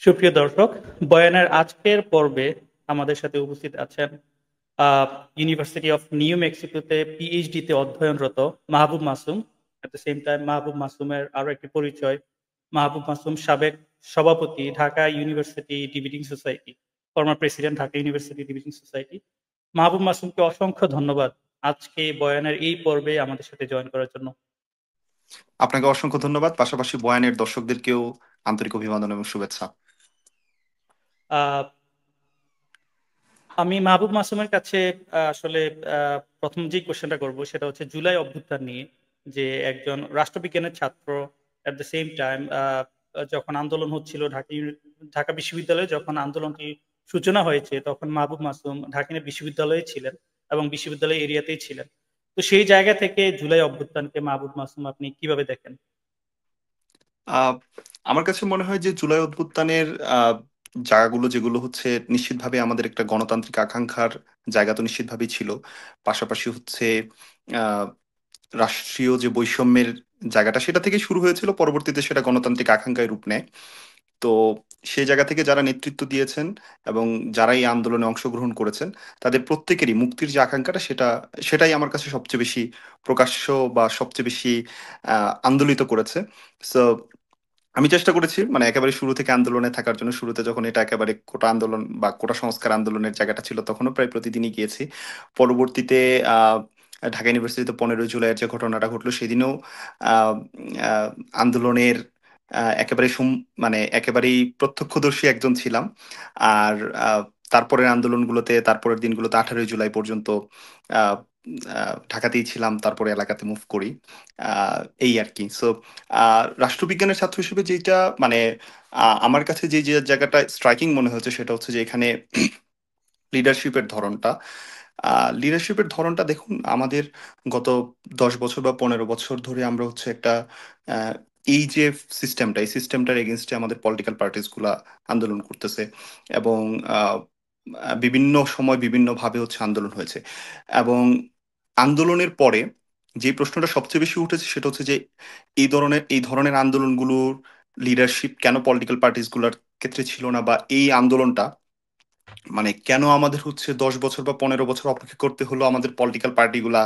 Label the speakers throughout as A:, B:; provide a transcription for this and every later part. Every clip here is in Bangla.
A: সুপ্রিয় দর্শক, বয়ানের আজকের পর্বে আমাদের সাথে উপস্থিত আছেন আহ, ইউনিভার্সিটি অফ নিউ মেক্সিকোতে পিএইচডি তে অধ্যয়নরত Mahbub Masum. At the same time Mahbub মাসুমের আরো একটি পরিচয়, মাহবুব মাসুম সাবেক সভাপতি Dhaka university debating society, former president Dhaka university debating society. Mahbub মাসুমকে অসংখ্য ধন্যবাদ আজকে বয়ানের এই পর্বে আমাদের সাথে জয়েন করার জন্য।
B: আপনাকে অসংখ্য ধন্যবাদ। পাশাপাশি বয়ানের দর্শকদেরকেও আন্তরিক অভিবাদন এবং শুভেচ্ছা।
A: আহ, আমি মাহবুব মাসুমের কাছে আসলে প্রথম যে কোশ্চেনটা করব সেটা হচ্ছে জুলাই অভ্যুত্থান নিয়ে, যে একজন রাষ্ট্রবিজ্ঞানের ছাত্র, এট দ্য সেম টাইম যখন আন্দোলন হচ্ছিল ঢাকা বিশ্ববিদ্যালয়ে, যখন আন্দোলনটি সূচনা হয়েছে তখন মাহবুব মাসুম ঢাকা বিশ্ববিদ্যালয়ে ছিলেন এবং বিশ্ববিদ্যালয় এরিয়াতেই ছিলেন। তো সেই জায়গা থেকে জুলাই অভ্যুত্থানকে মাহবুব মাসুম আপনি কিভাবে দেখেন?
B: আহ, আমার কাছে মনে হয় যে জুলাই অভ্যুত্থানের আহ, জায়গাগুলো যেগুলো হচ্ছে নিশ্চিতভাবে আমাদের একটা গণতান্ত্রিক আকাঙ্ক্ষার জায়গা তো নিশ্চিতভাবেই ছিল। পাশাপাশি হচ্ছে আহ, রাষ্ট্রীয় যে বৈষম্যের জায়গাটা সেটা থেকে শুরু হয়েছিল, পরবর্তীতে সেটা গণতান্ত্রিক আকাঙ্ক্ষায় রূপ নেয়। তো সেই জায়গা থেকে যারা নেতৃত্ব দিয়েছেন এবং যারা এই আন্দোলনে অংশগ্রহণ করেছেন, তাদের প্রত্যেকেরই মুক্তির যে আকাঙ্ক্ষাটা সেটাই আমার কাছে সবচেয়ে বেশি প্রকাশ্য বা সবচেয়ে বেশি আন্দোলিত করেছে। সো আমি চেষ্টা করেছি মানে একেবারে শুরু থেকে আন্দোলনে থাকার জন্য। শুরুতে যখন এটা একেবারে কোটা আন্দোলন বা কোটা সংস্কার আন্দোলনের জায়গাটা ছিল তখনও প্রায় প্রতিদিনই গিয়েছি। পরবর্তীতে আহ, ঢাকা ইউনিভার্সিটিতে 15ই জুলাইয়ের যে ঘটনাটা ঘটলো সেদিনও আহ, আহ, আন্দোলনের একেবারে মানে একেবারেই প্রত্যক্ষদর্শী একজন ছিলাম। আর তারপরের আন্দোলনগুলোতে, তারপরের দিনগুলোতে 18ই জুলাই পর্যন্ত আহ, ঢাকাতেই ছিলাম, তারপরে এলাকাতে মুভ করি। এই আর কি। সো রাষ্ট্রবিজ্ঞানের ছাত্র হিসেবে যেটা মানে আমার কাছে যে জায়গাটা স্ট্রাইকিং মনে হচ্ছে সেটা হচ্ছে যে এখানে লিডারশিপের ধরনটা। লিডারশিপের ধরনটা দেখুন, আমাদের গত 10 বছর বা 15 বছর ধরে আমরা হচ্ছে একটা আহ, এই যে সিস্টেমটা, এই সিস্টেমটার এগেনস্টে আমাদের পলিটিক্যাল পার্টিস গুলা আন্দোলন করতেছে। এবং আহ, বিভিন্ন সময় বিভিন্নভাবে হচ্ছে আন্দোলন হয়েছে। এবং আন্দোলনের পরে যে প্রশ্নটা সবচেয়ে বেশি উঠেছে সেটা হচ্ছে যে এই ধরনের আন্দোলনগুলোর লিডারশিপ কেন পলিটিক্যাল পার্টিস গুলার ক্ষেত্রে ছিল না, বা এই আন্দোলনটা মানে কেন আমাদের হচ্ছে 10 বছর বা 15 বছর অপেক্ষা করতে হলো আমাদের পলিটিক্যাল পার্টিগুলা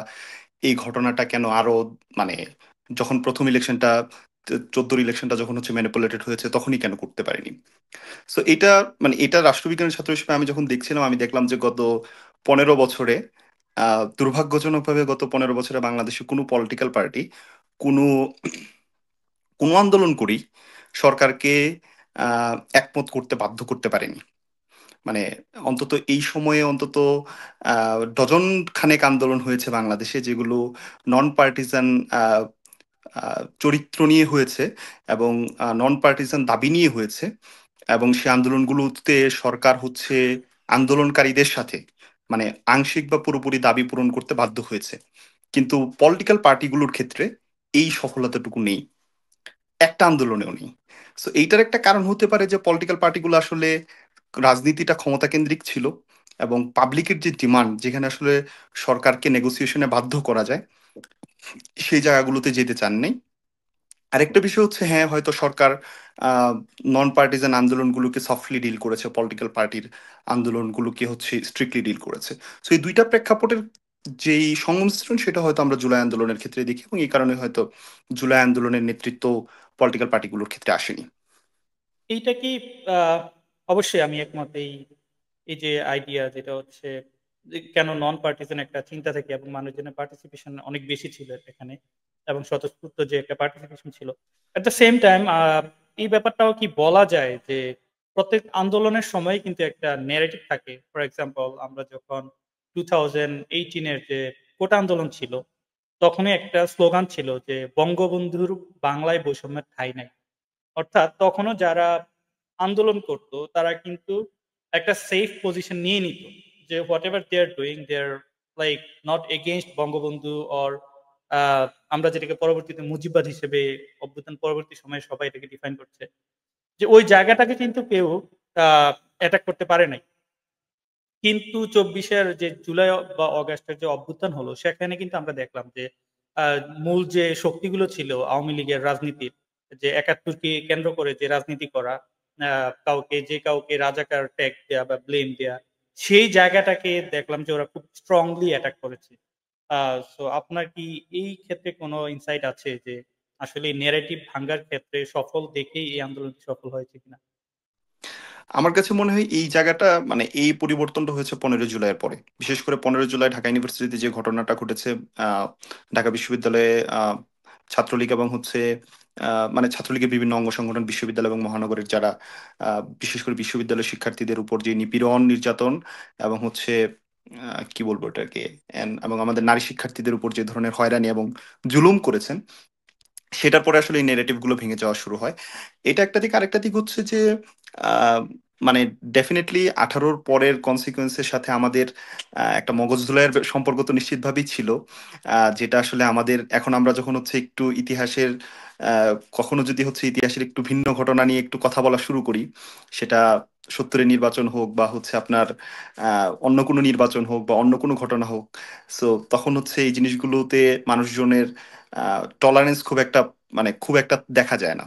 B: এই ঘটনাটা কেন আরো মানে যখন প্রথম ইলেকশনটা, 14 ইলেকশনটা যখন হচ্ছে ম্যানিপুলেটেড হয়েছে তখনই কেন করতে পারেনি। সো এটা মানে এটা রাষ্ট্রবিজ্ঞানের ছাত্র হিসেবে আমি যখন দেখছিলাম আমি দেখলাম যে গত 15 বছরে দুর্ভাগ্যজনকভাবে গত 15 বছরে বাংলাদেশে কোনো পলিটিক্যাল পার্টি কোনো কোনো আন্দোলন করেই সরকারকে একমত করতে বাধ্য করতে পারেনি। মানে অন্তত এই সময়ে অন্তত ডজন খানেক আন্দোলন হয়েছে বাংলাদেশে যেগুলো নন পার্টিজান চরিত্র নিয়ে হয়েছে এবং নন পার্টিজান দাবি নিয়ে হয়েছে। এবং সে আন্দোলনগুলোতে সরকার হচ্ছে আন্দোলনকারীদের সাথে মানে আংশিক বা পুরোপুরি দাবি পূরণ করতে বাধ্য হয়েছে। কিন্তু পলিটিক্যাল পার্টিগুলোর ক্ষেত্রে এই সফলতাটুকু নেই, একটা আন্দোলনেও নেই। সো এইটার একটা কারণ হতে পারে যে পলিটিক্যাল পার্টিগুলো আসলে রাজনীতিটা ক্ষমতা কেন্দ্রিক ছিল এবং পাবলিকের যে ডিমান্ড, যেখানে আসলে সরকারকে নেগোসিয়েশনে বাধ্য করা যায়, সেই জায়গাগুলোতে যেতে চান নাই। আরেকটা বিষয় হচ্ছে হ্যাঁ হয়তো সরকার নন পার্টিজান আন্দোলনগুলোকে সফটলি ডিল করেছে, পলিটিক্যাল পার্টির আন্দোলনগুলোকে হচ্ছে স্ট্রিক্টলি ডিল করেছে। তো এই দুইটা প্রেক্ষাপটের যেই সংমিশ্রণ সেটা হয়তো আমরা জুলাই আন্দোলনের ক্ষেত্রে দেখি, এবং এই কারণে হয়তো জুলাই আন্দোলনের নেতৃত্ব পলিটিক্যাল পার্টিগুলোর ক্ষেত্রে আসেনি।
A: এইটা কি আহ, অবশ্যই আমি একমত। এই এই যে আইডিয়া যেটা হচ্ছে যে কেন নন পার্টিসান একটা চিন্তা থেকে এবং মানুষজনের পার্টিসিপেশন অনেক বেশি ছিল এখানে, এবং স্বতঃস্ফূর্ত যে একটা পার্টিসিপেশন ছিল। এট দ্য সেম টাইম এই ব্যাপারটাও কি বলা যায় যে প্রত্যেক আন্দোলনের সময় কিন্তু একটা ন্যারেটিভ থাকে। ফর এক্সাম্পল, আমরা যখন 2018-এর যে কোটা আন্দোলন ছিল, তখনই একটা স্লোগান ছিল যে বঙ্গবন্ধুর বাংলায় বৈষম্যের ঠাঁই নাই। অর্থাৎ তখনও যারা আন্দোলন করত তারা কিন্তু একটা সেফ পজিশন নিয়ে নিত, যে whatever they are doing they are like not against Bangabandhu or আমরা যেটাকে পরবর্তীতে মুজিববাদ হিসেবে অভ্যুত্থান পরবর্তী সময়ে সবাই এটাকে ডিফাইন করছে, যে ওই জায়গাটাকে কিন্তু কেউ অ্যাটাক করতে পারে নাই। কিন্তু 24-এর যে জুলাই বা অগাস্টের যে অভ্যুত্থান হলো সেখানে কিন্তু আমরা দেখলাম যে মূল যে শক্তিগুলো ছিল আওয়ামী লীগের রাজনীতির, যে 71কে কেন্দ্র করে যে রাজনীতি করা, কাউকে রাজাকার ট্যাগ দেয়া বা ব্লেম দেয়া, সেই জায়গাটাকে দেখলাম যে ওরা খুব স্ট্রংলি অ্যাটাক করেছে। সো আপনার কি এই ক্ষেত্রে কোনো ইনসাইট আছে যে আসলে ন্যারেটিভ ভাঙ্গার ক্ষেত্রে সফল দেখেই এই আন্দোলনটি সফল হয়েছে কিনা?
B: আমার কাছে মনে হয় এই জায়গাটা মানে এই পরিবর্তনটা হয়েছে 15 জুলাইয়ের পরে। বিশেষ করে 15 জুলাই ঢাকা ইউনিভার্সিটিতে যে ঘটনাটা ঘটেছে, আহ, ঢাকা বিশ্ববিদ্যালয়ে ছাত্রলীগ এবং হচ্ছে মানে ছাত্রলীগের বিভিন্ন অঙ্গ সংগঠন, বিশ্ববিদ্যালয় এবং মহানগরের যারা বিশেষ করে বিশ্ববিদ্যালয়ের শিক্ষার্থীদের উপর যে নিপীড়ন, নির্যাতন এবং হচ্ছে কি বলবো এটাকে, এবং আমাদের নারী শিক্ষার্থীদের উপর যে ধরনের হয়রানি এবং জুলুম করেছেন, সেটার পরে আসলে এই নেগেটিভ গুলো ভেঙে যাওয়া শুরু হয়। এটা একটা দিক। আরেকটা দিক হচ্ছে যে আহ, মানে ডেফিনেটলি 18-র পরের কনসিকুয়েন্সের সাথে আমাদের একটা মগজ ধুলাইয়ের সম্পর্ক তো নিশ্চিতভাবেই ছিল। যেটা আসলে আমাদের এখন আমরা যখন হচ্ছে একটু ইতিহাসের কখনো যদি হচ্ছে ইতিহাসের একটু ভিন্ন ঘটনা নিয়ে একটু কথা বলা শুরু করি, সেটা 70-এর নির্বাচন হোক বা হচ্ছে আপনার অন্য কোনো নির্বাচন হোক বা অন্য কোনো ঘটনা হোক, সো তখন হচ্ছে এই জিনিসগুলোতে মানুষজনের টলারেন্স খুব একটা দেখা যায় না।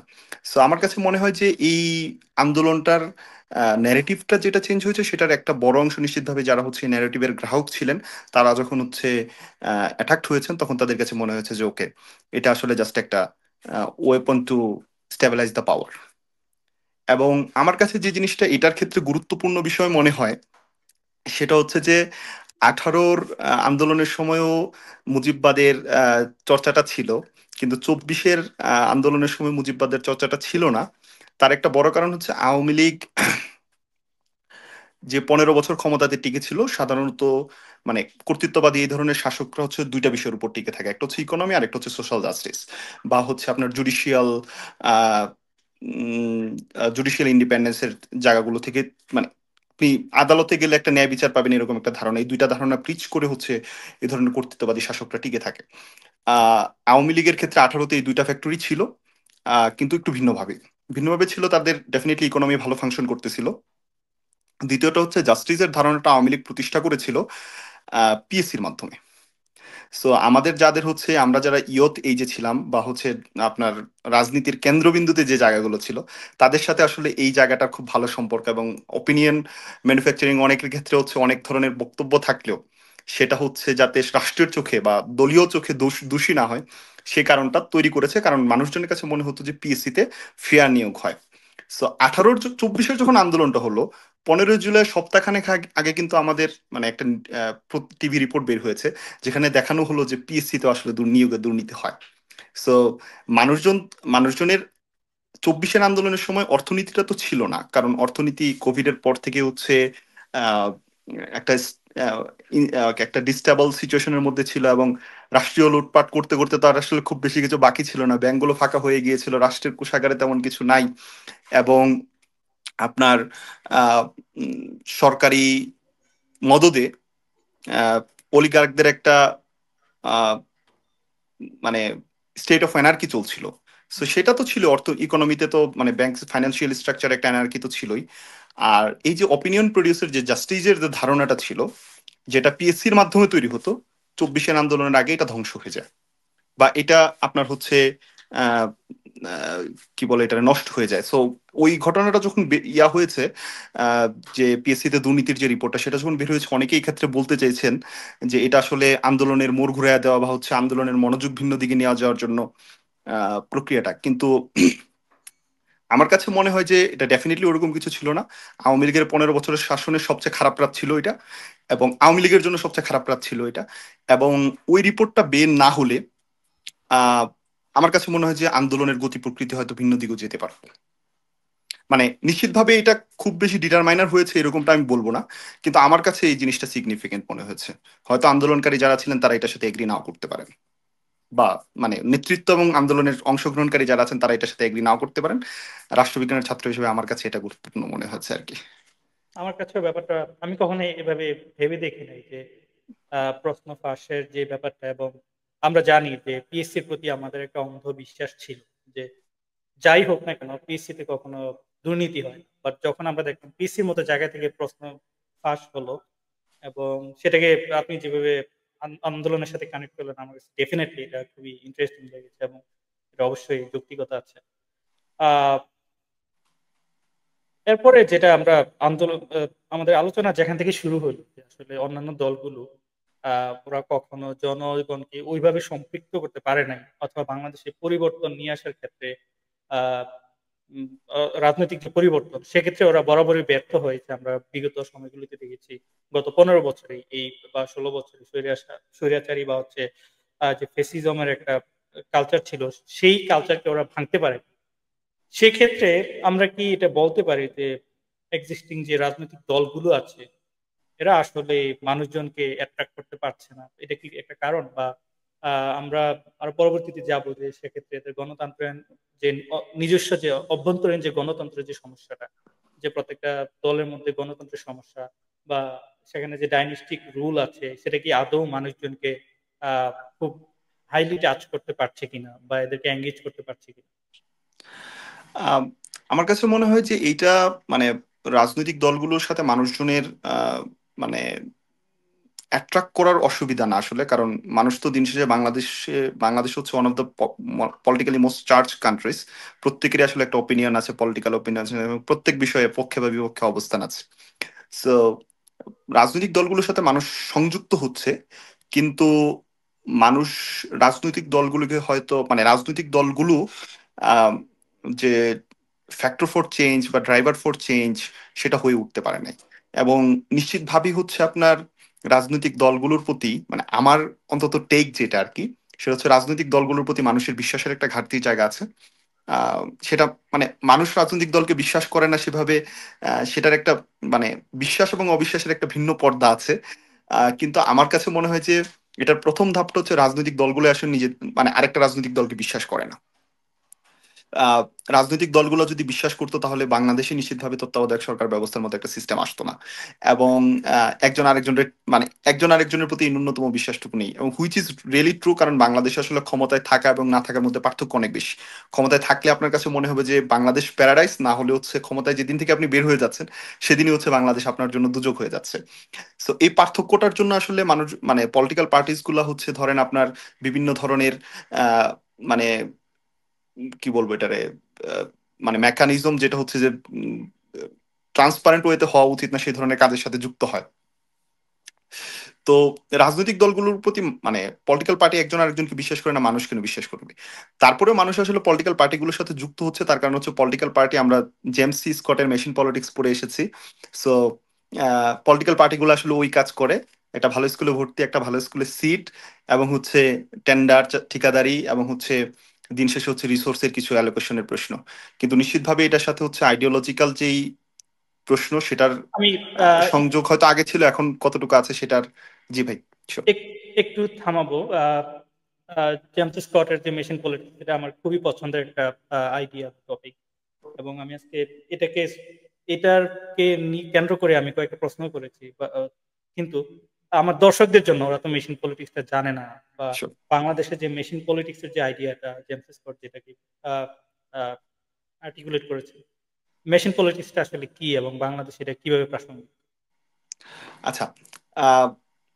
B: সো আমার কাছে মনে হয় যে এই আন্দোলনটার ন্যারেটিভটা যেটা চেঞ্জ হয়েছে, সেটার একটা বড় অংশ নিশ্চিতভাবে যারা হচ্ছে ন্যারেটিভের গ্রাহক ছিলেন, তারা যখন হচ্ছে অ্যাটাক্ট হয়েছেন, তখন তাদের কাছে মনে হয়েছে যে ওকে, এটা আসলে জাস্ট একটা weapon to stabilise the power. এবং আমার কাছে যে জিনিসটা এটার ক্ষেত্রে গুরুত্বপূর্ণ বিষয় মনে হয়, সেটা হচ্ছে যে 18-র আন্দোলনের সময়ও মুজিববাদের চর্চাটা ছিল, কিন্তু 24-এর আন্দোলনের সময় মুজিববাদের চর্চাটা ছিল না। তার একটা বড় কারণ হচ্ছে আওয়ামী লীগ যে 15 বছর ক্ষমতাতে টিকে ছিল, সাধারণত মানে কর্তৃত্ববাদী এই ধরনের শাসকরা হচ্ছে দুইটা বিষয়ের উপর টিকে থাকে, একটা হচ্ছে ইকোনমি আর একটা হচ্ছে সোশ্যাল জাস্টিস, বা হচ্ছে আপনার জুডিশিয়াল ইন্ডিপেন্ডেন্সের জায়গাগুলো থেকে, মানে আপনি আদালতে গেলে একটা ন্যায় বিচার পাবেন, এরকম একটা ধারণা, এই দুইটা ধারণা প্রিচ করে হচ্ছে এই ধরনের কর্তৃত্ববাদী শাসকরা টিকে থাকে। আহ আওয়ামী লীগের ক্ষেত্রে 18-তে এই দুইটা ফ্যাক্টরি ছিল, কিন্তু একটু ভিন্নভাবে ভিন্নভাবে ছিল। তাদের ডেফিনেটলি ইকোনমি ভালো ফাংশন করতেছিল। দ্বিতীয়টা হচ্ছে জাস্টিসের ধারণাটা আওয়ামী লীগ প্রতিষ্ঠা করেছিল পিএসসির মাধ্যমে। সো আমাদের যাদের হচ্ছে আমরা যারা ইয়ত এই যে ছিলাম, বা হচ্ছে আপনার রাজনীতির কেন্দ্রবিন্দুতে যে জায়গাগুলো ছিল, তাদের সাথে আসলে এই জায়গাটার খুব ভালো সম্পর্ক, এবং ওপিনিয়ন ম্যানুফ্যাকচারিং অনেকের ক্ষেত্রে হচ্ছে অনেক ধরনের বক্তব্য থাকলেও সেটা হচ্ছে যাতে রাষ্ট্রের চোখে বা দলীয় চোখে দোষী না হয়, সে কারণটা তৈরি করেছে। কারণ মানুষজনের কাছে মনে হতো যে পিএসসিতে ফেয়ার নিয়োগ হয়। সো 18-24-এর যখন আন্দোলনটা হলো, 15 জুলাই সপ্তাহখানেক আগে কিন্তু আমাদের মানে একটা টিভি রিপোর্ট বের হয়েছে, যেখানে দেখানো হলো যে পিএসসি তো আসলে নিয়োগে দুর্নীতি হয়। সো মানুষজন মানুষজনের 24-এর আন্দোলনের সময় অর্থনীতিটা তো ছিল না, কারণ অর্থনীতি কোভিড এর পর থেকে হচ্ছে আহ, একটা একটা ডিস্টেবল সিচুয়েশনের মধ্যে ছিল, এবং রাষ্ট্রীয় লুটপাট করতে করতে তো আর আসলে খুব বেশি কিছু বাকি ছিল না, ব্যাংকগুলো ফাঁকা হয়ে গিয়েছিল, রাষ্ট্রের কোষাগারে তেমন কিছু নাই। এবং আপনার আহ, উম, সরকারি মদদে অলিগার্কদের একটা আহ, মানে স্টেট অফ অ্যানার্কি চলছিল। সো সেটা তো ছিল, ইকোনমিতে তো মানে ব্যাংক ফাইন্যান্সিয়াল স্ট্রাকচার একটা অ্যানার্কি তো ছিলই। আর এই যে অপিনিয়ন প্রডিউসের যে জাস্টিসের যে ধারণাটা ছিল, যেটা পিএসসির মাধ্যমে তৈরি হতো, 24-এর আন্দোলনের আগে এটা ধ্বংস হয়ে যায়, বা এটা আপনার হচ্ছে আহ, আহ, কি বলে, এটা নষ্ট হয়ে যায়। সো ওই ঘটনাটা যখন হয়েছে, আহ, যে পিএসসি তে দুর্নীতির যে রিপোর্টটা সেটা যখন বের হয়েছে, অনেকেই ক্ষেত্রে বলতে চাইছেন যে এটা আসলে আন্দোলনের মোড় ঘুরিয়ে দেওয়া, বা হচ্ছে আন্দোলনের মনোযোগ ভিন্ন দিকে নিয়ে যাওয়ার জন্য প্রক্রিয়াটা। কিন্তু আমার কাছে মনে হয় যে এটা ডেফিনেটলি ওরকম কিছু ছিল না। আওয়ামী লীগের 15 বছরের শাসনের সবচেয়ে খারাপ রাত ছিল এটা, এবং আওয়ামী লীগের জন্য সবচেয়ে খারাপ রাত ছিল এটা। এবং ওই রিপোর্টটা বের না হলে আহ আমার কাছে মনে হয় যে আন্দোলনের গতি প্রকৃতি হয়তো ভিন্ন দিকেও যেতে পারত। মানে নিশ্চিতভাবে এটা খুব বেশি ডিটারমাইনার হয়েছে এরকমটা আমি বলবো না, কিন্তু আমার কাছে এই জিনিসটা সিগনিফিকেন্ট মনে হয়েছে। হয়তো আন্দোলনকারী যারা ছিলেন তারা এটার সাথে এগ্রি নাও করতে পারেন, বা মানে নেতৃত্ব এবং আন্দোলনের অংশগ্রহণকারী যারা আছেন তারা এটার সাথে এগ্রি নাও করতে পারেন। রাষ্ট্রবিজ্ঞানের ছাত্র হিসেবে আমার কাছে এটা গুরুত্বপূর্ণ মনে হয়েছে আর কি।
A: আমার কাছেও ব্যাপারটা, আমি কখনো এভাবে ভেবে দেখি নাই যে প্রশ্ন ফাঁসের যে ব্যাপারটা, এবং আমরা জানি যে পিএসসির প্রতি আমাদের একটা অন্ধ বিশ্বাস ছিল যে যাই হোক না কেন পিএসসি তে কখনো দুর্নীতি হয় না। বাট যখন আমরা দেখলাম পিএসসির মতো জায়গা থেকে প্রশ্ন ফাঁস হলো, এবং সেটাকে আপনি যেভাবে আন্দোলনের সাথে কানেক্ট করলেন, আমার কাছে ডেফিনেটলি এটা খুবই ইন্টারেস্টিং লেগেছে, এবং এটা অবশ্যই যৌক্তিকতা আছে। আহ এরপরে যেটা আমরা আন্দোলন আমাদের আলোচনা যেখান থেকে শুরু হলো যে আসলে অন্যান্য দলগুলো ওরা কখনো জনগণকে ওইভাবে সম্পৃক্ত করতে পারে নাই, অথবা বাংলাদেশে পরিবর্তন নিয়ে আসার ক্ষেত্রে আহ উম, রাজনৈতিক যে পরিবর্তন সেক্ষেত্রে ওরা বরাবরই ব্যর্থ হয়েছে। আমরা বিগত সময়গুলিতে দেখেছি, গত 15 বছরে এই বা 16 বছরে স্বৈরাচারী বা হচ্ছে যে ফেসিজমের একটা কালচার ছিল, সেই কালচারকে ওরা ভাঙতে পারে। সেক্ষেত্রে আমরা কি এটা বলতে পারি যে এক্সিস্টিং যে রাজনৈতিক দলগুলো আছে এরা আসলে মানুষজনকে অ্যাট্রাক্ট করতে পারছে না? এটা কি একটা কারণ? বা আমরা আরো পরবর্তীতে যাব যে সেক্ষেত্রে এদের গণতন্ত্রের যে নিজস্ব যে অভ্যন্তরীণ যে গণতন্ত্রের যে সমস্যাটা, যে প্রত্যেকটা দলের মধ্যে গণতন্ত্রের সমস্যা, বা সেখানে যে ডাইনেস্টিক রুল আছে সেটা কি আদৌ মানুষজনকে খুব হাইলি টাচ করতে পারছে কিনা বা এদেরকে এঙ্গেজ করতে পারছে কিনা?
B: আম, আমার কাছে মনে হয় যে এইটা মানে রাজনৈতিক দলগুলোর সাথে মানুষজনের মানে অ্যাট্রাক্ট করার অসুবিধা না আসলে, কারণ মানুষ তো দিন শেষে বাংলাদেশ হচ্ছে one of the politically most charge countries. প্রত্যেকেরই আসলে একটা ওপিনিয়ন আছে, পলিটিক্যাল ওপিনিয়ন আছে, এবং প্রত্যেক বিষয়ে পক্ষে বা বিপক্ষে অবস্থান আছে। সো রাজনৈতিক দলগুলোর সাথে মানুষ সংযুক্ত হচ্ছে, কিন্তু মানুষ রাজনৈতিক দলগুলোকে হয়তো মানে রাজনৈতিক দলগুলো আম, যে ফ্যাক্টর ফর চেঞ্জ বা ড্রাইভার ফর চেঞ্জ সেটা হয়ে উঠতে পারে নাই। এবং নিশ্চিতভাবেই হচ্ছে আপনার রাজনৈতিক দলগুলোর প্রতি মানে আমার অন্তত টেক যেটা আর কি, সেটা হচ্ছে রাজনৈতিক দলগুলোর প্রতি মানুষের বিশ্বাসের একটা ঘাটতির জায়গা আছে। সেটা মানে মানুষ রাজনৈতিক দলকে বিশ্বাস করে না সেভাবে, সেটার একটা মানে বিশ্বাস এবং অবিশ্বাসের একটা ভিন্ন পর্দা আছে। কিন্তু আমার কাছে মনে হয় যে এটার প্রথম ধাপটা হচ্ছে রাজনৈতিক দলগুলো আসলে নিজে মানে আরেকটা রাজনৈতিক দলকে বিশ্বাস করে না। আহ, রাজনৈতিক দলগুলো যদি বিশ্বাস করতো তাহলে বাংলাদেশে নিশ্চিতভাবে তত্ত্বাবধায়ক সরকার ব্যবস্থার মতো একটা সিস্টেম আসতো না। এবং একজন আরেকজনের প্রতি ন্যূনতম বিশ্বাসটুকু নেই, এবং হুইচ ইজ রিয়েলি ট্রু, কারণ বাংলাদেশে আসলে ক্ষমতায় থাকা এবং না থাকার মধ্যে পার্থক্য অনেক বেশি। ক্ষমতায় থাকলে আপনার কাছে মনে হবে যে বাংলাদেশ প্যারাডাইস, না হলে হচ্ছে ক্ষমতায় যেদিন থেকে আপনি বের হয়ে যাচ্ছেন সেদিনই হচ্ছে বাংলাদেশ আপনার জন্য দুযোগ হয়ে যাচ্ছে। তো এই পার্থক্যটার জন্য আসলে মানুষ মানে পলিটিক্যাল পার্টিস গুলা হচ্ছে ধরেন আপনার বিভিন্ন ধরনের আহ মানে কি বলবো এটারে, আহ, মানে মেকানিজম যেটা হচ্ছে যে ট্রান্সপারেন্ট ওয়েতে হওয়া উচিত না সেই ধরনের কাজের সাথে যুক্ত হয়। তো রাজনৈতিক দলগুলোর প্রতি মানে পলিটিক্যাল পার্টি একজন আরেকজনকে বিশ্বাস করে না, মানুষ কেন বিশ্বাস করবে? তারপরেও মানুষ আসলে পলিটিক্যাল পার্টিগুলোর সাথে যুক্ত হচ্ছে, তার কারণ হচ্ছে পলিটিক্যাল পার্টি আমরা জেমস সি স্কটের মেশিন পলিটিক্স পড়ে এসেছি। সো পলিটিক্যাল পার্টিগুলো আসলে ওই কাজ করে, একটা ভালো স্কুলে ভর্তি, একটা ভালো স্কুলে সিট, এবং হচ্ছে টেন্ডার, ঠিকাদারি, এবং হচ্ছে দিন শেষে হচ্ছে রিসোর্সের কিছু অ্যালোকেশনের প্রশ্ন। কিন্তু নিশ্চিতভাবে এটার সাথে হচ্ছে আইডিওলজিক্যাল যেই প্রশ্ন সেটার
A: আমি আহ,
B: সংযোগ হয়তো আগে ছিল, এখন কতটুকু আছে সেটার। জি ভাই, sure.
A: একটু থামাবো। জেমস স্কটের যে মেশিন পলিটিক্স এটা আমার খুবই পছন্দের একটা আইডিয়া টপিক, এবং আমি আজকে এটাকে কেন্দ্র করে আমি কয়েকটা প্রশ্ন করেছি কিন্তু আমার দর্শকদের জন্য, ওরা তো মেশিন পলিটিক্সটা জানে না, বা
B: Sure.
A: বাংলাদেশে যে মেশিন পলিটিক্সের যে আইডিয়াটা জেমস স্কট যেটাকে আর্টিকুলেট করেছে, মেশিন পলিটিক্সটা আসলে কি এবং বাংলাদেশে এটা কিভাবে প্রাসঙ্গিক?
B: আচ্ছা,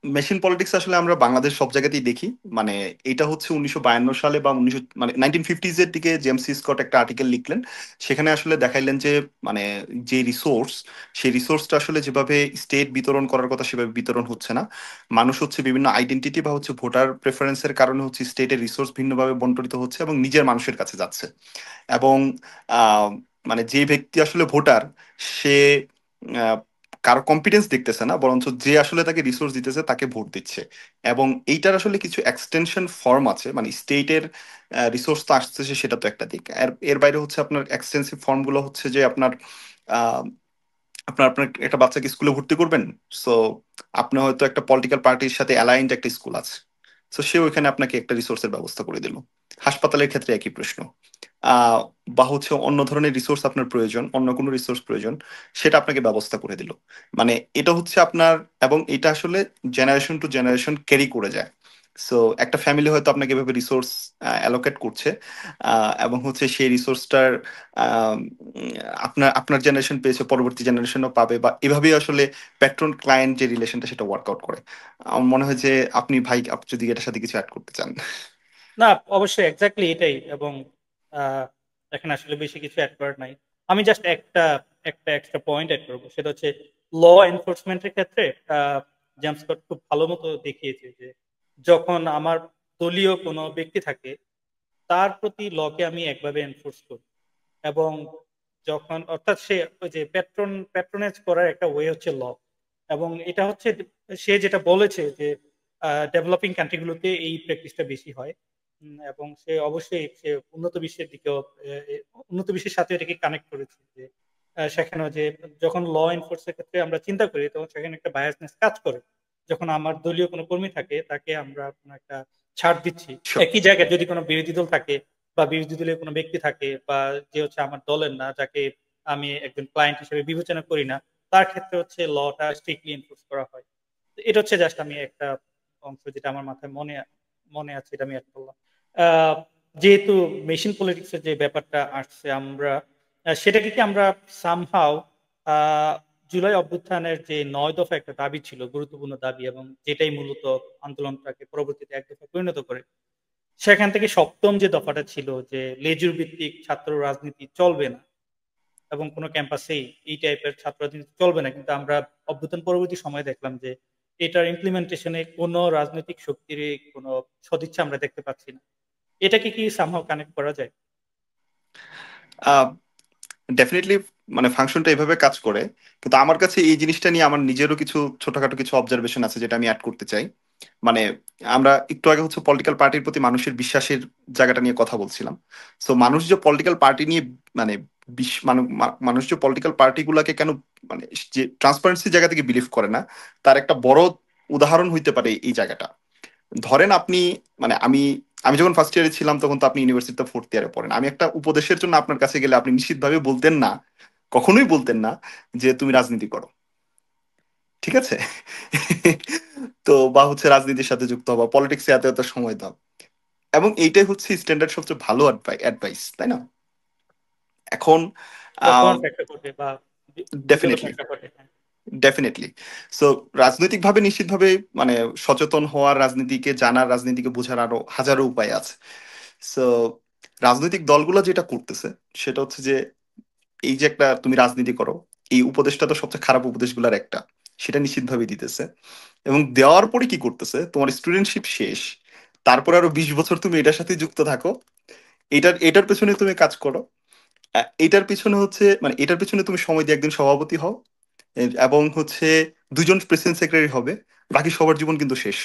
B: মেশিন পলিটিক্স আসলে আমরা বাংলাদেশ সব জায়গাতেই দেখি। মানে এটা হচ্ছে 1952 সালে বা 1900 মানে 1950s এর দিকে জেমস সি স্কট একটা আর্টিকেল লিখলেন। সেখানে আসলে দেখাইলেন যে মানে যে রিসোর্স, সেই রিসোর্সটা আসলে যেভাবে স্টেট বিতরণ করার কথা সেভাবে বিতরণ হচ্ছে না। মানুষ হচ্ছে বিভিন্ন আইডেন্টিটি বা হচ্ছে ভোটার প্রেফারেন্সের কারণে হচ্ছে স্টেটের রিসোর্স ভিন্নভাবে বন্টনিত হচ্ছে এবং নিজের মানুষের কাছে যাচ্ছে। এবং আহ, মানে যে ব্যক্তি আসলে ভোটার, সে আহ, কারো কম্পিটেন্স দেখতেছে না, বরঞ্চ যে আসলে তাকে রিসোর্স দিতেছে তাকে ভোট দিচ্ছে। এবং এইটার আসলে কিছু এক্সটেনশন ফর্ম আছে, মানে স্টেটের রিসোর্স তো আসতেছে সেটা তো একটা দিক, এর এর বাইরে হচ্ছে আপনার এক্সটেন্সিভ ফর্ম গুলো হচ্ছে যে আপনার আহ, আপনার আপনার একটা বাচ্চাকে স্কুলে ভর্তি করবেন। সো আপনি হয়তো একটা পলিটিক্যাল পার্টির সাথে অ্যালাইন্ড একটা স্কুল আছে, তো সে ওইখানে আপনাকে একটা রিসোর্সের ব্যবস্থা করে দিল। হাসপাতালের ক্ষেত্রে একই প্রশ্ন। আহ, বা হচ্ছে অন্য ধরনের রিসোর্স আপনার প্রয়োজন, অন্য কোনো রিসোর্স প্রয়োজন, সেটা আপনাকে ব্যবস্থা করে দিল। মানে এটা হচ্ছে আপনার, এবং এটা আসলে জেনারেশন টু জেনারেশন ক্যারি করে যায়। সো একটা ফ্যামিলি হয়তো আপনাকে এভাবে রিসোর্স অ্যালোকেট করছে, এবং হচ্ছে সেই রিসোর্সটার আপনার আপনার জেনারেশন পেয়েছে, পরবর্তী জেনারেশনও পাবে, বা এভাবেই আসলে প্যাট্রন ক্লায়েন্ট যে রিলেশনটা সেটা ওয়ার্কআউট করে। আমার মনে হয় যে আপনি যদি এটার সাথে কিছু অ্যাড করতে চান।
A: না, অবশ্যই এক্স্যাক্টলি এটাই। এবং আহ, এখানে আসলে বেশি কিছু অ্যাড করার নাই। আমি জাস্ট একটা একটা এক্সট্রা পয়েন্ট এড করবো, সেটা হচ্ছে ল এনফোর্সমেন্টের ক্ষেত্রে জেমস স্কট খুব ভালো মতো দেখিয়েছে যে যখন আমার দলীয় কোনো ব্যক্তি থাকে তার প্রতি লকে আমি একভাবে এনফোর্স করি, এবং যখন অর্থাৎ সে ওই যে প্যাট্রোনেজ করার একটা ওয়ে হচ্ছে ল, এবং এটা হচ্ছে সে যেটা বলেছে যে ডেভেলপিং কান্ট্রিগুলোতে এই প্র্যাকটিসটা বেশি হয়। এবং সে অবশ্যই সে উন্নত বিশ্বের দিকেও উন্নত বিশ্বের সাথে এটাকে কানেক্ট করেছে যে সেখানেও যে যখন ল এনফোর্সের ক্ষেত্রে আমরা চিন্তা করি তখন সেখানে একটা বায়াসনেস কাজ করে। যখন আমার দলীয় কোনো কর্মী থাকে তাকে আমরা কোনো একটা ছাড় দিচ্ছি,
B: Sure.
A: একই জায়গায় যদি কোনো বিরোধী দল থাকে বা বিরোধী দলের কোনো ব্যক্তি থাকে বা যে হচ্ছে আমার দলের না, যাকে আমি একজন ক্লায়েন্ট হিসেবে বিবেচনা করি না, তার ক্ষেত্রে হচ্ছে লটা স্ট্রিক্টলি এনফোর্স করা হয়। তো এটা হচ্ছে জাস্ট আমি একটা অংশ যেটা আমার মাথায় মনে মনে আছে, এটা আমি অ্যাড করলাম। আহ, যেহেতু মেশিন পলিটিক্স এর যে ব্যাপারটা আসছে, আমরা সেটাকে কি আমরা সামহাও জুলাই অভ্যুত্থানের যে 9 দফা একটা দাবি ছিল, গুরুত্বপূর্ণ দাবি, এবং যেটাই মূলত আন্দোলনটাকে পরবর্তীতে 1 দফা পরিণত করে, সেখান থেকে সপ্তম যে দফাটা ছিল যে লেজুর ভিত্তিক ছাত্র রাজনীতি চলবে না এবং কোনো ক্যাম্পাসেই এই টাইপের ছাত্র রাজনীতি চলবে না, কিন্তু আমরা অভ্যুত্থান পরবর্তী সময়ে দেখলাম যে এটার ইমপ্লিমেন্টেশনে কোনো রাজনৈতিক শক্তির কোনো সদিচ্ছা আমরা দেখতে পাচ্ছি না। এটাকে কি সামহাও কানেক্ট করা যায়?
B: ডেফিনেটলি, মানে ফাংশনটা এভাবে কাজ করে। কিন্তু আমার কাছে এই জিনিসটা নিয়ে আমার নিজেরও কিছু ছোটখাটো কিছু অবজারভেশন আছে যেটা আমি অ্যাড করতে চাই। মানে আমরা একটু আগে হচ্ছে পলিটিক্যাল পার্টির প্রতি মানুষের বিশ্বাসের জায়গাটা নিয়ে কথা বলছিলাম। সো মানুষ যে পলিটিক্যাল পার্টি নিয়ে মানে মানুষ যে পলিটিক্যাল পার্টি গুলাকে কেন মানে যে ট্রান্সপারেন্সির জায়গা থেকে বিলিভ করে না, তার একটা বড় উদাহরণ হইতে পারে এই জায়গাটা। ধরেন আপনি, মানে আমি আমি যখন ফার্স্ট ইয়ারে ছিলাম তখন তো আপনি ইউনিভার্সিটিতে ফোর্থ ইয়ারে পড়েন। আমি একটা উপদেশের জন্য আপনার কাছে গেলে আপনি নিশ্চিতভাবে বলতেন না, কখনোই বলতেন না যে তুমি রাজনীতি করো, ঠিক আছে? তো বা হচ্ছে রাজনীতির সাথে যুক্ত হবা, পলিটিক্সে এত এত সময় দাও, এবং এইটাই হচ্ছে স্ট্যান্ডার্ড সবচেয়ে ভালো অ্যাডভাইস, তাই না? এখন
A: যখন প্রেক্ষাপটে বা বিগত
B: ডেফিনেটলি,
A: প্রেক্ষাপটে, হ্যাঁ।
B: ডেফিনেটলি। সো রাজনৈতিকভাবে নিশ্চিতভাবে মানে সচেতন হওয়ার, রাজনীতিকে জানার, রাজনীতিকে বোঝার আরো হাজারো উপায় আছে। সো রাজনৈতিক দলগুলো যেটা করতেছে সেটা হচ্ছে যে এই যে একটা তুমি রাজনীতি করো, এই উপদেশটা তো সবচেয়ে খারাপ উপদেশগুলোর একটা, সেটা নিশ্চিতভাবে দিতেছে। এবং দেওয়ার পরে কি করতেছে, তোমার স্টুডেন্টশিপ শেষ, তারপর আরো 20 বছর তুমি এটার সাথে যুক্ত থাকো, এটার পেছনে তুমি কাজ করো। এটার পিছনে হচ্ছে মানে এটার পিছনে তুমি সময় দিয়ে একদিন সভাপতি হও, এবং হচ্ছে 2জন প্রেসিডেন্ট সেক্রেটারি হবে, বাকি সবার জীবন কিন্তু শেষ।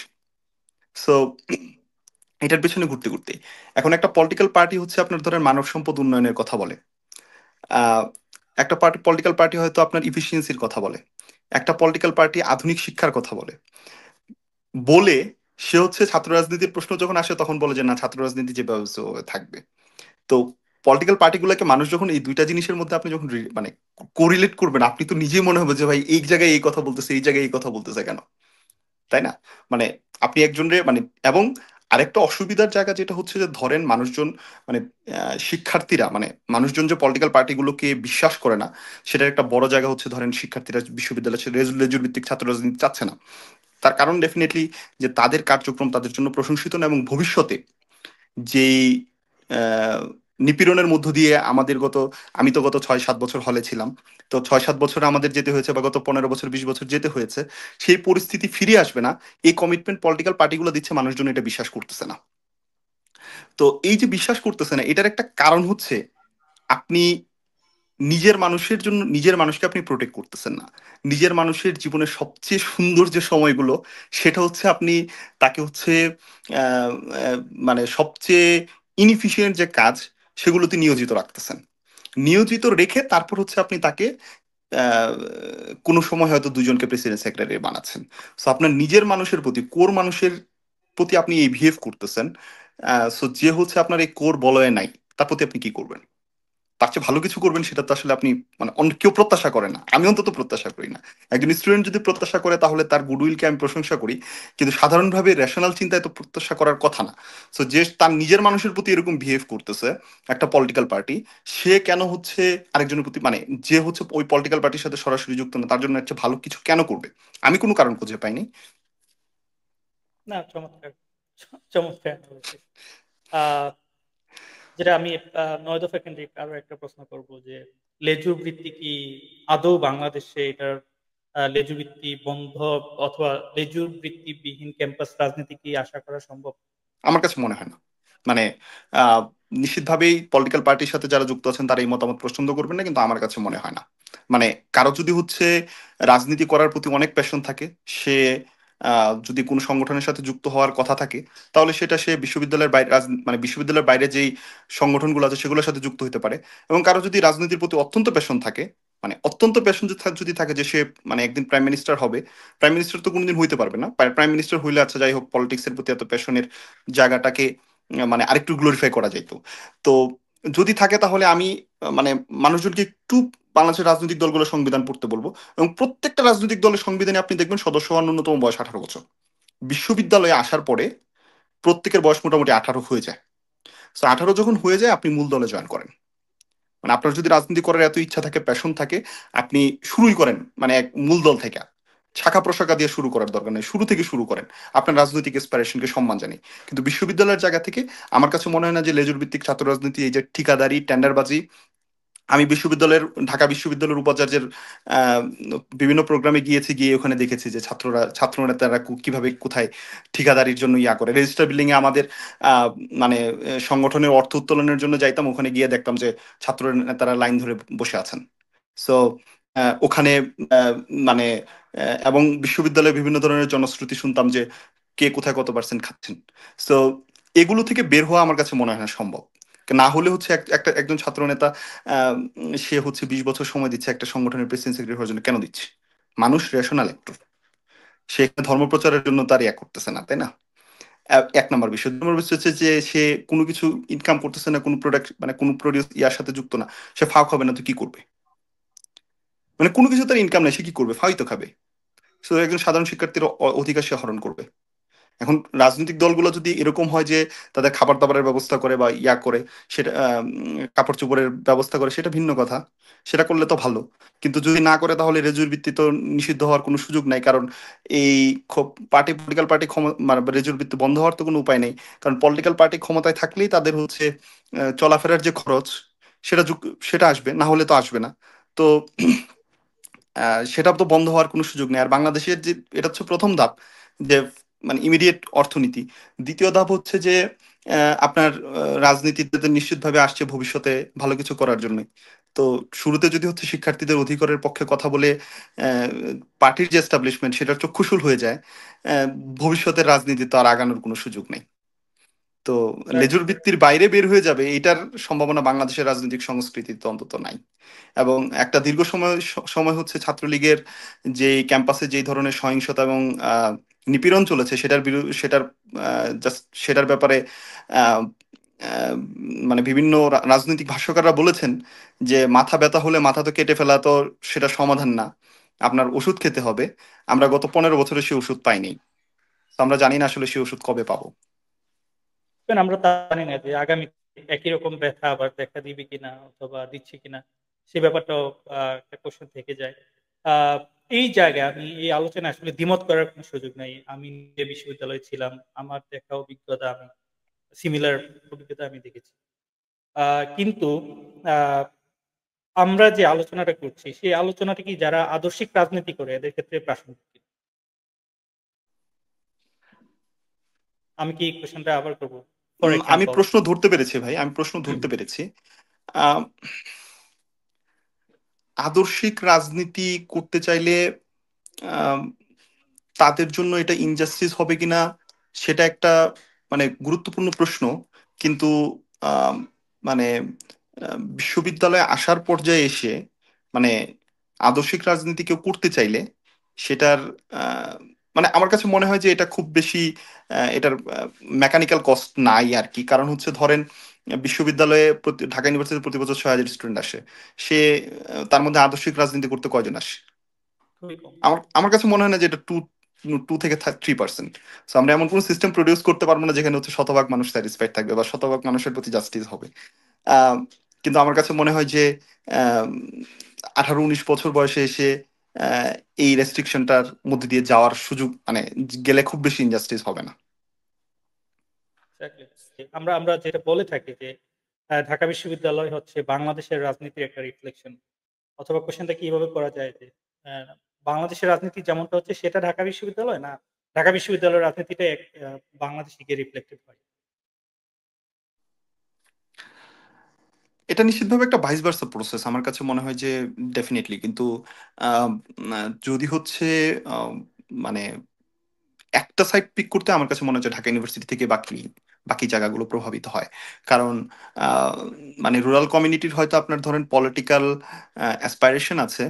B: সো এটার পেছনে ঘুরতে ঘুরতে এখন একটা পলিটিক্যাল পার্টি হচ্ছে আপনার ধরেন মানব সম্পদ উন্নয়নের কথা বলে, আহ, একটা পলিটিক্যাল পার্টি হয়তো আপনার ইফিসিয়েন্সির কথা বলে, একটা পলিটিক্যাল পার্টি আধুনিক শিক্ষার কথা বলে, বলে সে হচ্ছে ছাত্র রাজনীতির প্রশ্ন যখন আসে তখন বলে যে না, ছাত্র রাজনীতি যেভাবে আছে ওভাবে থাকবে। তো পলিটিক্যাল পার্টিগুলোকে মানুষ যখন এই দুইটা জিনিসের মধ্যে আপনি যখন মানে কোরিলেট করবেন, আপনি তো নিজেই মনে হবে যে ভাই এই জায়গায় এই কথা বলতেছে, এই জায়গায় এই কথা বলতেছে কেন, তাই না? মানে আপনি একজনের মানে, এবং আরেকটা অসুবিধার জায়গা যেটা হচ্ছে যে ধরেন মানুষজন মানে শিক্ষার্থীরা মানে মানুষজন যে পলিটিক্যাল পার্টিগুলোকে বিশ্বাস করে না, সেটার একটা বড় জায়গা হচ্ছে ধরেন শিক্ষার্থীরা বিশ্ববিদ্যালয়ে লেজুর ভিত্তিক ছাত্র রাজনীতি চাচ্ছে না। তার কারণ ডেফিনেটলি যে তাদের কার্যক্রম তাদের জন্য প্রশংসিত না, এবং ভবিষ্যতে যেই আহ, নিপীড়নের মধ্য দিয়ে আমাদের আমি তো গত 6-7 বছর হলে ছিলাম, তো 6-7 বছর আমাদের যেতে হয়েছে, বা গত 15 বছর 20 বছর যেতে হয়েছে, সেই পরিস্থিতি ফিরে আসবে না। এই কমিটমেন্ট পলিটিক্যাল পার্টিগুলো দিচ্ছে, মানুষজন এটা বিশ্বাস করতেছে না। তো এই যে বিশ্বাস করতেছে না, এটার একটা কারণ হচ্ছে আপনি নিজের মানুষের জন্য নিজের মানুষকে আপনি প্রোটেক্ট করতেছেন না। নিজের মানুষের জীবনের সবচেয়ে সুন্দর যে সময়গুলো, সেটা হচ্ছে আপনি তাকে হচ্ছে আহ, আহ, মানে সবচেয়ে ইনএফিশিয়েন্ট যে কাজ, সেগুলোতে নিয়োজিত রাখতেছেন। নিয়োজিত রেখে তারপর হচ্ছে আপনি তাকে আহ, কোনো সময় হয়তো 2জনকে প্রেসিডেন্ট সেক্রেটারি বানাচ্ছেন। সো আপনার নিজের মানুষের প্রতি, কোর মানুষের প্রতি আপনি এই বিহেভ করতেছেন। সো যে হচ্ছে আপনার এই কোর বলয়ে নাই, তার প্রতি আপনি কি করবেন? তার চেয়ে ভালো কিছু করবেন সেটা তো আসলে আপনি মানে অন্য কেউ প্রত্যাশা করে না, আমি অন্তত প্রত্যাশা করি না। একজন স্টুডেন্ট যদি প্রত্যাশা করে তাহলে তার গুডউইলকে আমি প্রশংসা করি, কিন্তু সাধারণভাবে রেশনাল চিন্তায় তো প্রত্যাশা করার কথা না। সো যে তার নিজের মানুষের প্রতি এরকম বিহেভ করতেছে একটা পলিটিক্যাল পার্টি, সে কেন হচ্ছে আরেকজনের প্রতি মানে যে হচ্ছে ওই পলিটিক্যাল পার্টির সাথে সরাসরি যুক্ত না, তার জন্য একটা ভালো কিছু কেন করবে? আমি কোনো কারণ খুঁজে পাইনি।
A: না, চমৎকার, চমৎকার analysis। আহ যেটা আমি নয় দফা কেন্দ্রিক আরো একটা প্রশ্ন করব যে লেজুর বৃত্তি কি আদৌ বাংলাদেশে এটার লেজুর বৃত্তি বন্ধ অথবা লেজুর বৃত্তি বিহীন ক্যাম্পাস রাজনীতি কি আশা করা সম্ভব?
B: আমার কাছে মনে হয় না। মানে আহ, নিশ্চিতভাবেই পলিটিক্যাল পার্টির সাথে যারা যুক্ত আছেন তারা এই মতামত পছন্দ করবেন না, কিন্তু আমার কাছে মনে হয় না। মানে কারো যদি হচ্ছে রাজনীতি করার প্রতি অনেক প্যাশন থাকে, সে যদি কোনো সংগঠনের সাথে যুক্ত হওয়ার কথা থাকে, তাহলে সেটা সে বিশ্ববিদ্যালয়ের বাইরে মানে বিশ্ববিদ্যালয়ের বাইরে যেই সংগঠনগুলো আছে সেগুলোর সাথে যুক্ত হতে পারে। এবং কারো যদি রাজনীতির প্রতি অত্যন্ত প্যাশন থাকে, মানে অত্যন্ত প্যাশন যদি থাকে যে সে মানে একদিন প্রাইম মিনিস্টার হবে, প্রাইম মিনিস্টার তো কোনোদিন হইতে পারবে না। প্রাইম মিনিস্টার হইলে আচ্ছা যাই হোক, পলিটিক্সের প্রতি এত প্যাশনের জায়গাটাকে মানে আরেকটু গ্লোরিফাই করা যেত। তো যদি থাকে তাহলে আমি মানে মানুষজনকে একটু বাংলাদেশের রাজনৈতিক দলগুলোর সংবিধান পড়তে বলবো। এবং প্রত্যেকটা রাজনৈতিক দলের সংবিধানে আপনি দেখবেন সদস্য হওয়ার ন্যূনতম বয়স 18 বছর। বিশ্ববিদ্যালয়ে আসার পরে প্রত্যেকের বয়স মোটামুটি 18 হয়ে যায়। তো 18 যখন হয়ে যায় আপনি মূল দলে জয়েন করেন। মানে আপনার যদি রাজনীতি করার এত ইচ্ছা থাকে, প্যাশন থাকে, আপনি শুরুই করেন মানে এক মূল দল থেকে। শাখা প্রশাখা দিয়ে শুরু করার দরকার নেই, শুরু থেকে শুরু করেন আপনার রাজনৈতিক এসপিরেশনকে সম্মান জানি। কিন্তু বিশ্ববিদ্যালয়ের জায়গা থেকে আমার কাছে মনে হয় না যে লেজুর ভিত্তিক ছাত্র রাজনীতি, এই যে ঠিকাদারি টেন্ডারবাজি। আমি ঢাকা বিশ্ববিদ্যালয়ের উপাচার্যের আহ, বিভিন্ন প্রোগ্রামে গিয়েছি, গিয়ে ওখানে দেখেছি যে ছাত্র নেতারা কিভাবে কোথায় ঠিকাদারির জন্য ইয়া করে। রেজিস্টার বিল্ডিং এ আমাদের আহ, মানে সংগঠনের অর্থ উত্তোলনের জন্য যাইতাম, ওখানে গিয়ে দেখতাম যে ছাত্র নেতারা লাইন ধরে বসে আছেন। সো ওখানে আহ, মানে এবং বিশ্ববিদ্যালয়ে বিভিন্ন ধরনের জনশ্রুতি শুনতাম যে কে কোথায় কত পার্সেন্ট খাচ্ছেন। সো এগুলো থেকে বের হওয়া আমার কাছে মনে হয় না সম্ভব। না হলে হচ্ছে একজন ছাত্র নেতা সে হচ্ছে 20 বছর সময় দিচ্ছে একটা সংগঠনের প্রেসিডেন্ট সেক্রেটারি হওয়ার জন্য, কেন দিচ্ছে? মানুষ রেশনাল একটু, সে এখানে ধর্ম প্রচারের জন্য তার ইয়া করতেছে না, তাই না? এক নম্বর বিষয়। 2 নম্বর বিষয় হচ্ছে যে সে কোনো কিছু ইনকাম করতেছে না, কোনো প্রোডাক্ট মানে কোনো প্রডিউস ইয়ার সাথে যুক্ত না, সে ফাও খাবে না তো কি করবে? মানে কোনো কিছু তার ইনকাম নেই, সে কি করবে? ফাই তো খাবে। সো একজন সাধারণ শিক্ষার্থীর অধিকার সে হরণ করবে। এখন রাজনৈতিক দলগুলো যদি এরকম হয় যে তাদের খাবার দাবারের ব্যবস্থা করে বা ইয়া করে, সেটা কাপড় চোপড়ের ব্যবস্থা করে, সেটা ভিন্ন কথা, সেটা করলে তো ভালো। কিন্তু যদি না করে তাহলে রেজুর ভিত্তি তো নিষিদ্ধ হওয়ার কোনো সুযোগ নাই। কারণ এই পলিটিক্যাল পার্টি মানে রেজুর ভিত্তি বন্ধ হওয়ার তো কোনো উপায় নেই। কারণ পলিটিক্যাল পার্টি ক্ষমতায় থাকলেই তাদের হচ্ছে চলাফেরার যে খরচ সেটা সেটা আসবে, না হলে তো আসবে না। তো সেটা তো বন্ধ হওয়ার কোনো সুযোগ নেই। আর বাংলাদেশের যে এটা হচ্ছে প্রথম ধাপ, যে মানে ইমিডিয়েট অর্থনীতি। দ্বিতীয় ধাপ হচ্ছে যে আপনার রাজনীতিতে নিশ্চিতভাবে আসছে ভবিষ্যতে ভালো কিছু করার জন্য। তো শুরুতে যদি হচ্ছে শিক্ষার্থীদের অধিকারের পক্ষে কথা বলে আহ, পার্টির যে এস্টাবলিশমেন্ট সেটা চক্ষুশূল হয়ে যায়, আহ, ভবিষ্যতের রাজনীতি তো আর আগানোর কোনো সুযোগ নেই। তো লেজুর
A: Exactly.
B: ভিত্তির বাইরে বের হয়ে যাবে এটার সম্ভাবনা বাংলাদেশের রাজনৈতিক সংস্কৃতিতে অন্তত নাই। এবং একটা দীর্ঘ সময় হচ্ছে ছাত্রলীগের যে ক্যাম্পাসে যেই ধরনের সহিংসতা এবং নিপীড়ন চলেছে সেটার ব্যাপারে আহ, আহ, মানে বিভিন্ন রাজনৈতিক ভাষ্যকাররা বলেছেন যে মাথা ব্যথা হলে মাথা তো কেটে ফেলা তো সেটা সমাধান না, আপনার ওষুধ খেতে হবে। আমরা গত 15 বছরে সে ওষুধ পাইনি। তো আমরা জানি না আসলে সে ওষুধ কবে পাবো।
A: কারণ আমরা তা জানি না যে আগামী একই রকম ব্যথা আবার দেখা দিবে কিনা অথবা দিচ্ছে কিনা, সে ব্যাপারটাও একটা কোশ্চেন থেকে যায়। আহ, এই জায়গায় আমি এই আলোচনায় আসলে দ্বিমত করার কোনো সুযোগ নাই। আমি যে বিশ্ববিদ্যালয়ে ছিলাম, আমার দেখা অভিজ্ঞতা, আমি সিমিলার অভিজ্ঞতা আমি দেখেছি। কিন্তু আহ, আমরা যে আলোচনাটা করছি সেই আলোচনাটা কি যারা আদর্শিক রাজনীতি করে এদের ক্ষেত্রে প্রাসঙ্গিক কিনা? আমি কি কোশ্চেনটা আবার করবো? ফর
B: আমি
A: এক্সাম্পল,
B: প্রশ্ন ধরতে পেরেছি ভাই, আমি প্রশ্ন ধরতে পেরেছি। আহ, আদর্শিক রাজনীতি করতে চাইলে আহ, তাদের জন্য এটা ইনজাস্টিস হবে কিনা সেটা একটা মানে গুরুত্বপূর্ণ প্রশ্ন। কিন্তু আহ, মানে বিশ্ববিদ্যালয়ে আসার পর্যায়ে এসে মানে আদর্শিক রাজনীতি কেউ করতে চাইলে সেটার আহ, মানে আমার কাছে মনে হয় যে এটা খুব বেশি এটার মেকানিক্যাল কস্ট নাই আর কি। কারণ হচ্ছে ধরেন বিশ্ববিদ্যালয়ে ঢাকা ইউনিভার্সিটিতে প্রতি বছর 6,000 স্টুডেন্ট আসে। সে তার মধ্যে আদর্শিক রাজনীতি করতে কয়জন আসে?
A: খুবই কম।
B: আমার আমার কাছে মনে হয় না যে এটা 2 থেকে 3%। তো আমরা এমন কোনো সিস্টেম প্রডিউস করতে পারবো না যেখানে হচ্ছে শতভাগ মানুষ স্যাটিসফাইড থাকবে বা শতভাগ মানুষের প্রতি জাস্টিস হবে। আহ, কিন্তু আমার কাছে মনে হয় যে 18-19 বছর বয়সে এসে আহ, এই রেস্ট্রিকশনটার মধ্যে দিয়ে যাওয়ার সুযোগ মানে গেলে খুব বেশি ইনজাস্টিস হবে না।
A: Exactly. আমরা আমরা যেটা বলে থাকি যে ঢাকা বিশ্ববিদ্যালয় হচ্ছে বাংলাদেশের রাজনীতির একটা রিফ্লেকশন। অথবা কোয়েশ্চেনটা কি এভাবে করা যায় যে, অ্যা বাংলাদেশের রাজনীতি যেমনটা হচ্ছে সেটা ঢাকা বিশ্ববিদ্যালয় না, ঢাকা বিশ্ববিদ্যালয়ের রাজনীতিটা বাংলাদেশে গিয়ে রিফ্লেক্টেড হয়?
B: এটা নিশ্চিতভাবে একটা ভাইস ভার্সা প্রসেস আমার কাছে মনে হয় যে ডেফিনেটলি কিন্তু আহ, যদি হচ্ছে আহ, মানে একটা সাইড পিক করতে আমার কাছে মনে হচ্ছে ঢাকা ইউনিভার্সিটি থেকে বাকি বাকি জায়গাগুলো প্রভাবিত হয় কারণ আহ, মানে রুরাল কমিউনিটির হয়তো আপনার ধরেন পলিটিক্যাল অ্যাসপাইরেশন আছে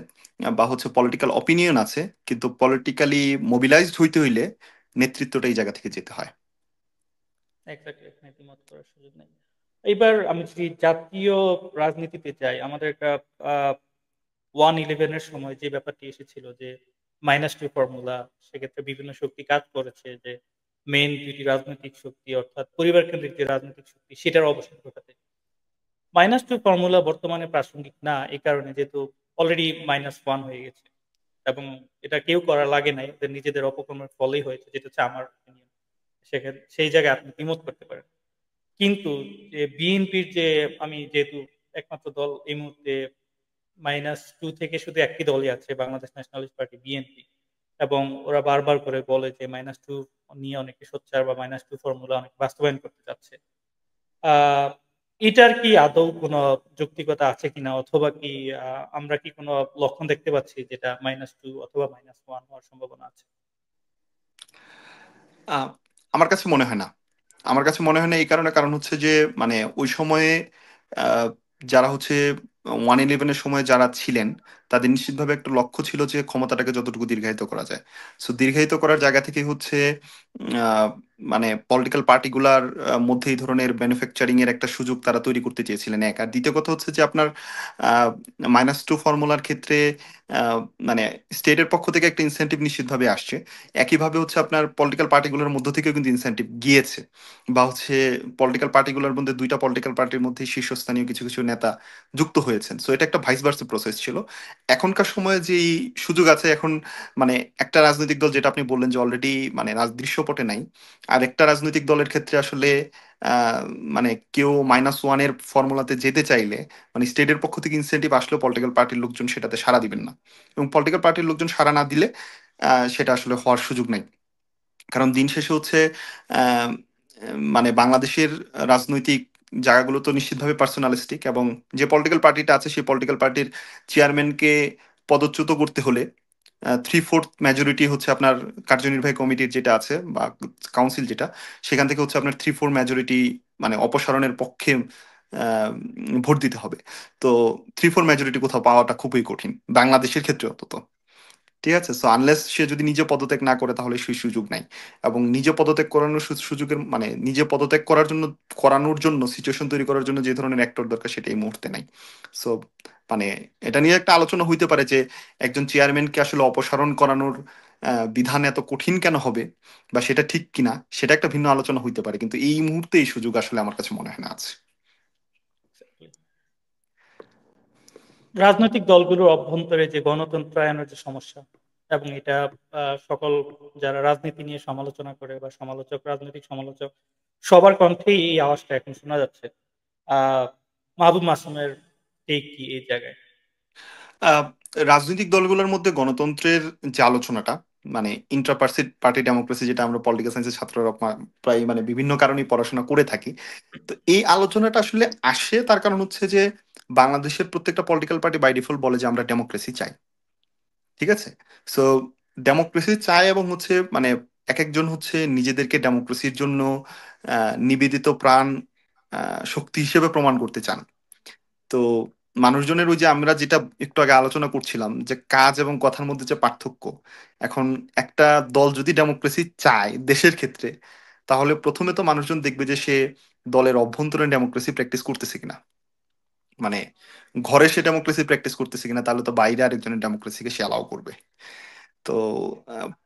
B: বা হচ্ছে পলিটিক্যাল অপিনিয়ন আছে কিন্তু পলিটিক্যালি মোবিলাইজড হইতে হইলে নেতৃত্বটা এই জায়গা থেকে যেতে হয়।
A: এক্সাক্টলি, এখানে দ্বিমত করার সুযোগ নেই। এইবার আমি যদি জাতীয় রাজনীতিতে যাই, আমাদের একটা আ 1-11 এর সময় যে ব্যাপারটি এসেছিল যে -2 ফর্মুলা, সেক্ষেত্রে বিভিন্ন শক্তি কাজ করেছে যে মেইন ২ টি রাজনৈতিক শক্তি অর্থাৎ পরিবার কেন্দ্রিক যে রাজনৈতিক শক্তি সেটার অবসান ঘটাতে। -2 ফর্মুলা বর্তমানে প্রাসঙ্গিক না এই কারণে যেহেতু অলরেডি -1 হয়ে গেছে এবং এটা কেউ করা লাগে নাই। ওদের নিজেদের অপকর্মের ফলেই হয়েছে, যেটা হচ্ছে আমার opinion। সেই জায়গায় আপনি দ্বিমত করতে পারেন। কিন্তু যে বিএনপির যে, আমি যেহেতু একমাত্র দল এই মুহূর্তে -2 থেকে শুধু একটি দলই আছে, বাংলাদেশ ন্যাশনালিস্ট পার্টি বিএনপি। এবং ওরা বারবার করে বলে যে -2 নিয়ে অনেকে সোচ্চার বা -2 ফর্মুলা অনেকে বাস্তবায়ন করতে চাচ্ছে। আ এটার কি আদৌ কোনো যৌক্তিকতা আছে কিনা? অথবা কি আমরা কি কোনো লক্ষণ দেখতে পাচ্ছি যেটা -2 অথবা -1 হওয়ার সম্ভাবনা আছে?
B: আহ, আমার কাছে মনে হয় না। আমার কাছে মনে হয় না এই কারণে, কারণ হচ্ছে যে মানে ওই সময়ে আহ, যারা হচ্ছে 1-11-এর সময় যারা ছিলেন তাদের নিশ্চিতভাবে একটা লক্ষ্য ছিল যে ক্ষমতাটাকে যতটুকু দীর্ঘায়িত করা যায়। সো দীর্ঘায়িত করার জায়গা থেকে হচ্ছে আহ, মানে পলিটিক্যাল পার্টিগুলার মধ্যে এই ধরনের ম্যানুফ্যাকচারিং এর একটা সুযোগ তারা তৈরি করতে চেয়েছিলেন এক। আর দ্বিতীয় কথা হচ্ছে যে আপনার -2 ফর্মুলার ক্ষেত্রে আহ, মানে স্টেটের পক্ষ থেকে একটা ইনসেন্টিভ নিশ্চিতভাবে আসছে। একইভাবে হচ্ছে আপনার পলিটিক্যাল পার্টিগুলোর মধ্য থেকেও কিন্তু ইনসেন্টিভ গিয়েছে বা হচ্ছে পলিটিক্যাল পার্টিগুলোর মধ্যে দুইটা পলিটিক্যাল পার্টির মধ্যে শীর্ষস্থানীয় কিছু কিছু নেতা যুক্ত হয়েছেন। সো এটা একটা ভাইস ভার্সা প্রসেস ছিল। এখনকার সময়ে যে সুযোগ আছে এখন, মানে একটা রাজনৈতিক দল যেটা আপনি বললেন যে অলরেডি মানে দৃশ্যপটে নাই, আর একটা রাজনৈতিক দলের ক্ষেত্রে আসলে আহ, মানে কেউ -1-এর ফর্মুলাতে যেতে চাইলে মানে স্টেটের পক্ষ থেকে ইনসেন্টিভ আসলেও পলিটিক্যাল পার্টির লোকজন সেটাতে সাড়া দিবেন না। এবং পলিটিক্যাল পার্টির লোকজন সাড়া না দিলে সেটা আসলে হওয়ার সুযোগ নাই। কারণ দিন শেষে হচ্ছে আহ, মানে বাংলাদেশের রাজনৈতিক জায়গাগুলো তো নিশ্চিতভাবে পার্সোনালিস্টিক এবং যে পলিটিক্যাল পার্টিটা আছে সেই পলিটিক্যাল পার্টির চেয়ারম্যানকে পদচ্যুত করতে হলে 3/4 মেজরিটি হচ্ছে আপনার কার্যনির্বাহী কমিটির যেটা আছে বা কাউন্সিল যেটা, সেখান থেকে হচ্ছে আপনার 3/4 মেজরিটি মানে অপসারণের পক্ষে আহ, ভোট দিতে হবে। তো 3/4 মেজরিটি কোথাও পাওয়াটা খুবই কঠিন বাংলাদেশের ক্ষেত্রে অন্তত। ঠিক আছে, সো আনলেস সে যদি নিজে পদত্যাগ না করে তাহলে সেই সুযোগ নাই। এবং নিজে পদত্যাগ করানোর সুযোগের মানে নিজে পদত্যাগ করানোর জন্য সিচুয়েশন তৈরি করার জন্য যে ধরনের অ্যাক্টর দরকার সেটা এই মুহূর্তে নাই। সো মানে এটা নিয়ে একটা আলোচনা হইতে পারে যে একজন চেয়ারম্যানকে আসলে অপসারণ করানোর বিধান এত কঠিন কেন হবে বা সেটা ঠিক কিনা, সেটা একটা ভিন্ন আলোচনা হইতে পারে, কিন্তু এই মুহূর্তে এই সুযোগ আসলে আমার কাছে মনে হয় না আছে।
A: রাজনৈতিক দলগুলোর অভ্যন্তরে যে গণতন্ত্রায়নের যে সমস্যা, এবং এটা সকল যারা রাজনীতি নিয়ে সমালোচনা করে বা সমালোচক, রাজনৈতিক সমালোচক, সবার কণ্ঠেই এই আওয়াজটা এখন শোনা যাচ্ছে। আহ মাহবুব মাসুমের টেক কি এই জায়গায়?
B: আহ, রাজনৈতিক দলগুলোর মধ্যে গণতন্ত্রের যে আলোচনাটা মানে ইন্ট্রা পার্টি ডেমোক্রেসি, যেটা আমরা পলিটিক্যাল সায়েন্সের ছাত্ররা প্রায় মানে বিভিন্ন কারণেই পড়াশোনা করে থাকি। তো এই আলোচনাটা আসলে আসে তার কারণ হচ্ছে যে বাংলাদেশের প্রত্যেকটা পলিটিক্যাল পার্টি বাই ডিফল্ট বলে যে আমরা ডেমোক্রেসি চাই। ঠিক আছে, সো ডেমোক্রেসি চায় এবং হচ্ছে মানে এক একজন হচ্ছে নিজেদেরকে ডেমোক্রেসির জন্য নিবেদিত প্রাণ শক্তি হিসেবে প্রমাণ করতে চান। তো মানুষজনের ওই যে আমরা যেটা একটু আগে আলোচনা করছিলাম যে কাজ এবং কথার মধ্যে যে পার্থক্য, এখন একটা দল যদি ডেমোক্রেসি চায় দেশের ক্ষেত্রে তাহলে প্রথমে তো মানুষজন দেখবে যে সে দলের অভ্যন্তরীণ ডেমোক্রেসি প্র্যাকটিস করতেছে কিনা, মানে ঘরে সে ডেমোক্রেসি প্র্যাকটিস করতেছে কিনা, তাহলে তো বাইরে আরেকজনের ডেমোক্রেসিকে সে অ্যালাউ করবে। তো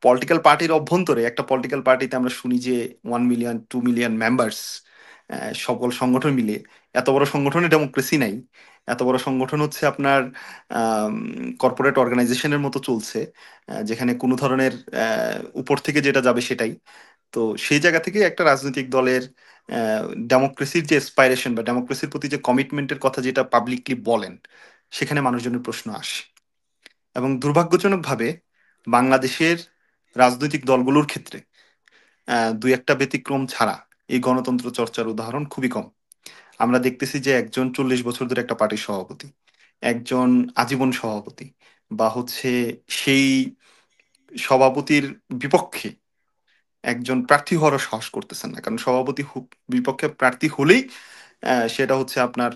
B: পলিটিক্যাল পার্টির অভ্যন্তরে একটা পলিটিক্যাল পার্টিতে আমরা শুনি যে 1 মিলিয়ন 2 মিলিয়ন মেম্বার্স, সকল সংগঠন মিলে এত বড় সংগঠনে ডেমোক্রেসি নাই। এত বড় সংগঠন হচ্ছে আপনার কর্পোরেট অর্গানাইজেশনের মতো চলছে, যেখানে কোনো ধরনের উপর থেকে যেটা যাবে সেটাই। তো সেই জায়গা থেকে একটা রাজনৈতিক দলের ডেমোক্রেসির যে এসপাইরেশন বা ডেমোক্রেসির প্রতি যে কমিটমেন্টের কথা যেটা পাবলিকলি বলেন, সেখানে মানুষজনের প্রশ্ন আসে। এবং দুর্ভাগ্যজনকভাবে বাংলাদেশের রাজনৈতিক দলগুলোর ক্ষেত্রে দুই একটা ব্যতিক্রম ছাড়া এই গণতন্ত্র চর্চার উদাহরণ খুবই কম। আমরা দেখতেছি যে একজন 40 বছর ধরে একটা পার্টির সভাপতি, একজন আজীবন সভাপতি, বা হচ্ছে সেই সভাপতির বিপক্ষে একজন প্রার্থী হওয়ারও সাহস করতেছেন না, কারণ সভাপতি বিপক্ষে প্রার্থী হলেই সেটা হচ্ছে আপনার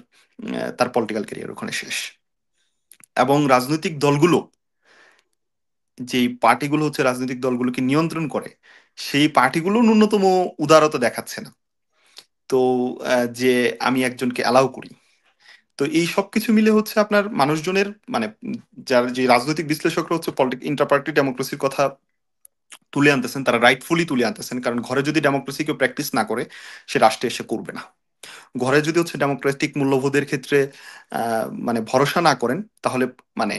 B: তার পলিটিক্যাল ক্যারিয়ার ওখানে শেষ। এবং রাজনৈতিক দলগুলো, যে পার্টিগুলো হচ্ছে রাজনৈতিক দলগুলোকে নিয়ন্ত্রণ করে, সেই পার্টিগুলো ন্যূনতম উদারতা দেখাচ্ছে না। তো যে আমি একজনকে অ্যালাউ করি। তো এই সব কিছু মিলে হচ্ছে আপনার মানুষজনের মানে যার যে রাজনৈতিক বিশ্লেষকরা হচ্ছে ইন্টার পার্টি ডেমোক্রেসির কথা তুলে আনতেছেন, তারা রাইটফুলি তুলে আনতেছেন, কারণ ঘরে যদি ডেমোক্রেসি কেউ প্র্যাকটিস না করে, সে রাষ্ট্রে এসে করবে না। ঘরে যদি হচ্ছে ডেমোক্রেটিক মূল্যবোধের ক্ষেত্রে মানে ভরসা না করেন, তাহলে মানে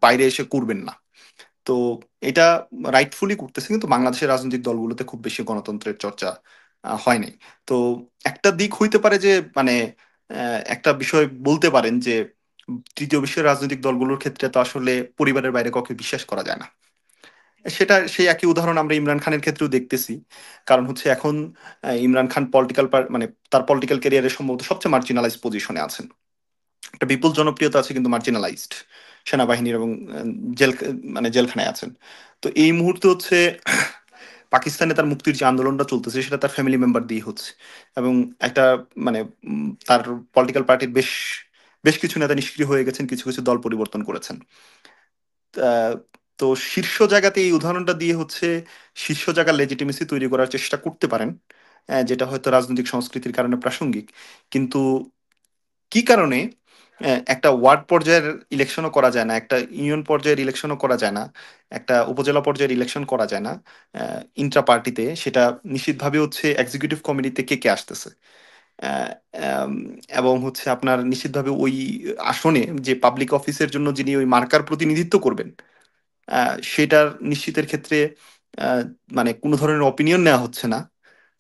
B: বাইরে এসে করবেন না। তো এটা রাইটফুলি করতেছে, কিন্তু বাংলাদেশের রাজনৈতিক দলগুলোতে খুব বেশি গণতন্ত্রের চর্চা হয় নাই। তো একটা দিক হইতে পারে যে মানে একটা বিষয় বলতে পারেন যে তৃতীয় বিশ্বের রাজনৈতিক দলগুলোর ক্ষেত্রে তো আসলে পরিবারের বাইরে কাউকে বিশ্বাস করা যায় না। সেটা সেই একই উদাহরণ আমরা ইমরান খানের ক্ষেত্রেও দেখতেছি। কারণ হচ্ছে এখন ইমরান খান মানে তার পলিটিক্যাল ক্যারিয়ারে সম্ভবত সবচেয়ে মার্জিনালাইজ পজিশনে আছেন। একটা বিপুল জনপ্রিয়তা আছে, কিন্তু মার্জিনালাইজড সেনাবাহিনীর এবং জেল মানে জেলখানায় আছেন। তো এই মুহূর্তে হচ্ছে পাকিস্তানে তার মুক্তির যে আন্দোলনটা চলতেছে, সেটা তার ফ্যামিলি মেম্বার দিয়ে হচ্ছে। এবং একটা মানে তার পলিটিক্যাল পার্টির বেশ বেশ কিছু নেতা নিষ্ক্রিয় হয়ে গেছেন, কিছু কিছু দল পরিবর্তন করেছেন। আহ, তো শীর্ষ জায়গাতে এই উদাহরণটা দিয়ে হচ্ছে শীর্ষ জায়গার লেজিটিমেসি তৈরি করার চেষ্টা করতে পারেন, যেটা হয়তো রাজনৈতিক সংস্কৃতির কারণে প্রাসঙ্গিক। কিন্তু কি কারণে একটা ওয়ার্ড পর্যায়ের ইলেকশনও করা যায় না, একটা ইউনিয়ন পর্যায়ের ইলেকশনও করা যায় না, একটা উপজেলা পর্যায়ের ইলেকশন করা যায় না ইন্ট্রা পার্টিতে, সেটা নিশ্চিতভাবে হচ্ছে এক্সিকিউটিভ কমিটিতে কে কে আসতেছে। আহ, আম, এবং হচ্ছে আপনার নিশ্চিতভাবে ওই আসনে যে পাবলিক অফিসের জন্য যিনি ওই মার্কার প্রতিনিধিত্ব করবেন, সেটার নিশ্চিতের ক্ষেত্রে আহ, মানে কোনো ধরনের অপিনিয়ন নেওয়া হচ্ছে না।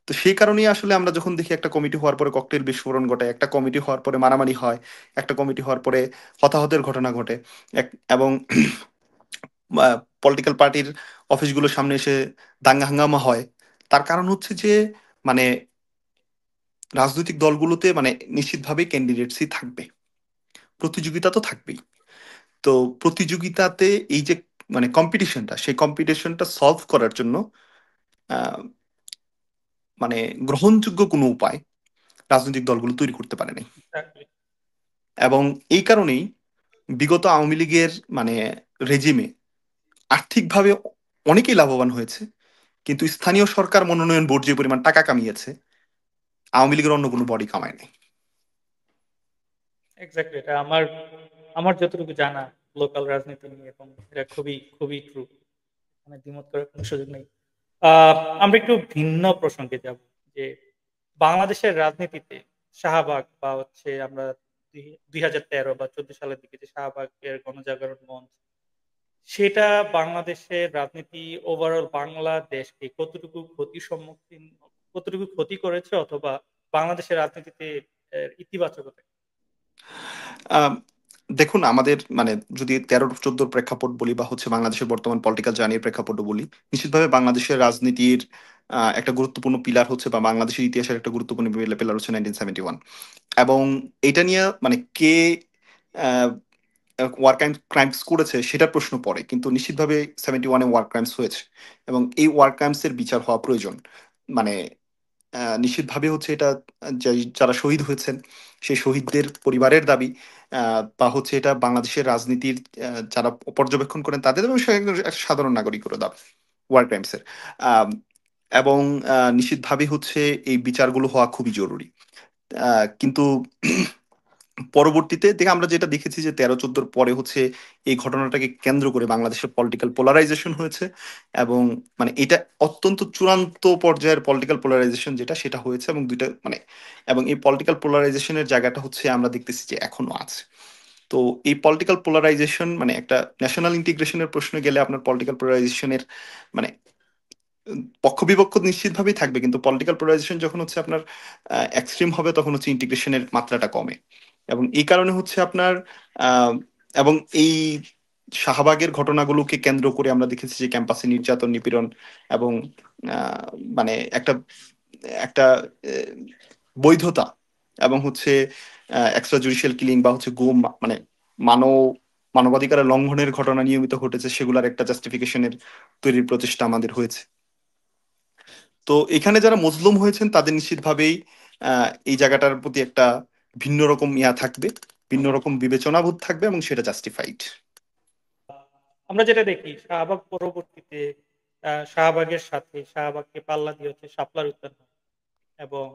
B: তো সেই কারণেই আসলে আমরা যখন দেখি একটা কমিটি হওয়ার পরে ককটেল বিস্ফোরণ ঘটে, একটা কমিটি হওয়ার পরে মারামারি হয়, একটা কমিটি হওয়ার পরে হতাহতের ঘটনা ঘটে, এবং পলিটিক্যাল পার্টির অফিসগুলোর সামনে এসে দাঙ্গা হাঙ্গামা হয়। তার কারণ হচ্ছে যে মানে রাজনৈতিক দলগুলোতে মানে নিশ্চিতভাবেই ক্যান্ডিডেটসই থাকবে, প্রতিযোগিতা তো থাকবেই। তো প্রতিযোগিতাতে এই যে মানে কম্পিটিশনটা, সেই কম্পিটিশনটা সলভ করার জন্য আহ, মানে গ্রহণযোগ্য কোনো উপায় রাজনৈতিক দলগুলো তৈরি করতে পারে নাই।
A: Exactly.
B: এবং এই কারণেই বিগত আওয়ামী লীগের মানে রেজিমে আর্থিকভাবে অনেকেই লাভবান হয়েছে, কিন্তু স্থানীয় সরকার মনোনয়ন বোর্ড যে পরিমাণ টাকা কামিয়েছে, আওয়ামী লীগের অন্য কোনো বডি কামায় নাই।
A: এক্স্যাক্টলি, এটা আমার আমার যতটুকু জানা লোকাল রাজনীতি নিয়ে, এবং এটা খুবই খুবই ট্রু। মানে দ্বিমত করার কোনো সুযোগ নেই। আমরা একটু ভিন্ন প্রসঙ্গে যাব, যে বাংলাদেশের রাজনীতিতে শাহবাগ বা হচ্ছে আমরা 2013 বা 14 সালের দিকে যে শাহবাগের গণজাগরণ মঞ্চ, সেটা বাংলাদেশের রাজনীতি ওভারঅল বাংলাদেশকে কতটুকু ক্ষতির সম্মুখীন, কতটুকু ক্ষতি করেছে, অথবা বাংলাদেশের রাজনীতিতে ইতিবাচকতা?
B: আম, দেখুন, আমাদের মানে যদি 13-14 প্রেক্ষাপট বলি, বা হচ্ছে বাংলাদেশের বর্তমান পলিটিক্যাল জার্নির প্রেক্ষাপটও বলি, নিশ্চিতভাবে বাংলাদেশের রাজনীতির একটা গুরুত্বপূর্ণ পিলার হচ্ছে, বা বাংলাদেশের ইতিহাসের একটা গুরুত্বপূর্ণ পিলার হচ্ছে 1971। এবং এটা নিয়ে মানে কে ওয়ার ক্রাইমস করেছে সেটার প্রশ্ন পড়ে, কিন্তু নিশ্চিতভাবে 71-এ ওয়ার ক্রাইমস হয়েছে, এবং এই ওয়ার ক্রাইমস এর বিচার হওয়া প্রয়োজন। মানে নিশ্চিতভাবে হচ্ছে এটা যারা শহীদ হয়েছেন সেই শহীদদের পরিবারের দাবি, বা হচ্ছে এটা বাংলাদেশের রাজনীতির যারা পর্যবেক্ষণ করেন তাদের, এবং একজন একটা সাধারণ নাগরিকেরও দাবি ওয়ার ক্রাইমস এর। আহ, এবং নিশ্চিতভাবে হচ্ছে এই বিচারগুলো হওয়া খুবই জরুরি। কিন্তু পরবর্তীতে দেখে আমরা যেটা দেখেছি যে 13-14 পরে হচ্ছে এই ঘটনাটাকে কেন্দ্র করে বাংলাদেশের পলিটিক্যাল পোলারাইজেশন হয়েছে। এবং মানে এটা অত্যন্ত চূড়ান্ত পর্যায়ের পলিটিক্যাল পোলারাইজেশন যেটা, সেটা হয়েছে। এবং দুইটা মানে এবং এই পলিটিক্যাল পোলারাইজেশনের জায়গাটা হচ্ছে আমরা দেখতেছি যে এখনো আছে। তো এই পলিটিক্যাল পোলারাইজেশন মানে একটা ন্যাশনাল ইন্টিগ্রেশনের প্রশ্নে গেলে আপনার পলিটিক্যাল পোলারাইজেশনের মানে পক্ষ বিপক্ষ নিশ্চিতভাবেই থাকবে, কিন্তু পলিটিক্যাল পোলারাইজেশন যখন হচ্ছে আপনার এক্সট্রিম হবে তখন হচ্ছে ইন্টিগ্রেশনের মাত্রাটা কমে। এবং এই কারণে হচ্ছে আপনার আহ, এবং এই শাহবাগের ঘটনাগুলোকে কেন্দ্র করে আমরা দেখেছি যে ক্যাম্পাসে নির্যাতন নিপীড়ন এবং আহ, মানে একটা একটা আহ, বৈধতা এবং হচ্ছে এক্সট্রা জুডিশিয়াল কিলিং বা হচ্ছে গুম, মানে মানব মানবাধিকারের লঙ্ঘনের ঘটনা নিয়মিত ঘটেছে, সেগুলার একটা জাস্টিফিকেশনের তৈরির প্রচেষ্টা আমাদের হয়েছে। তো এখানে যারা মজলুম হয়েছেন তাদের নিশ্চিতভাবেই এই জায়গাটার প্রতি একটা ভিন্ন রকম ইয়া থাকবে, ভিন্ন রকম বিবেচনাবোধ থাকবে এবং সেটা জাস্টিফাইড।
A: আমরা যেটা দেখি শাহবাগ পরবর্তীতে শাহবাগের সাথে শাহবাগকে পাল্লা দিয়ে হচ্ছে শাপলার উত্থান হয় এবং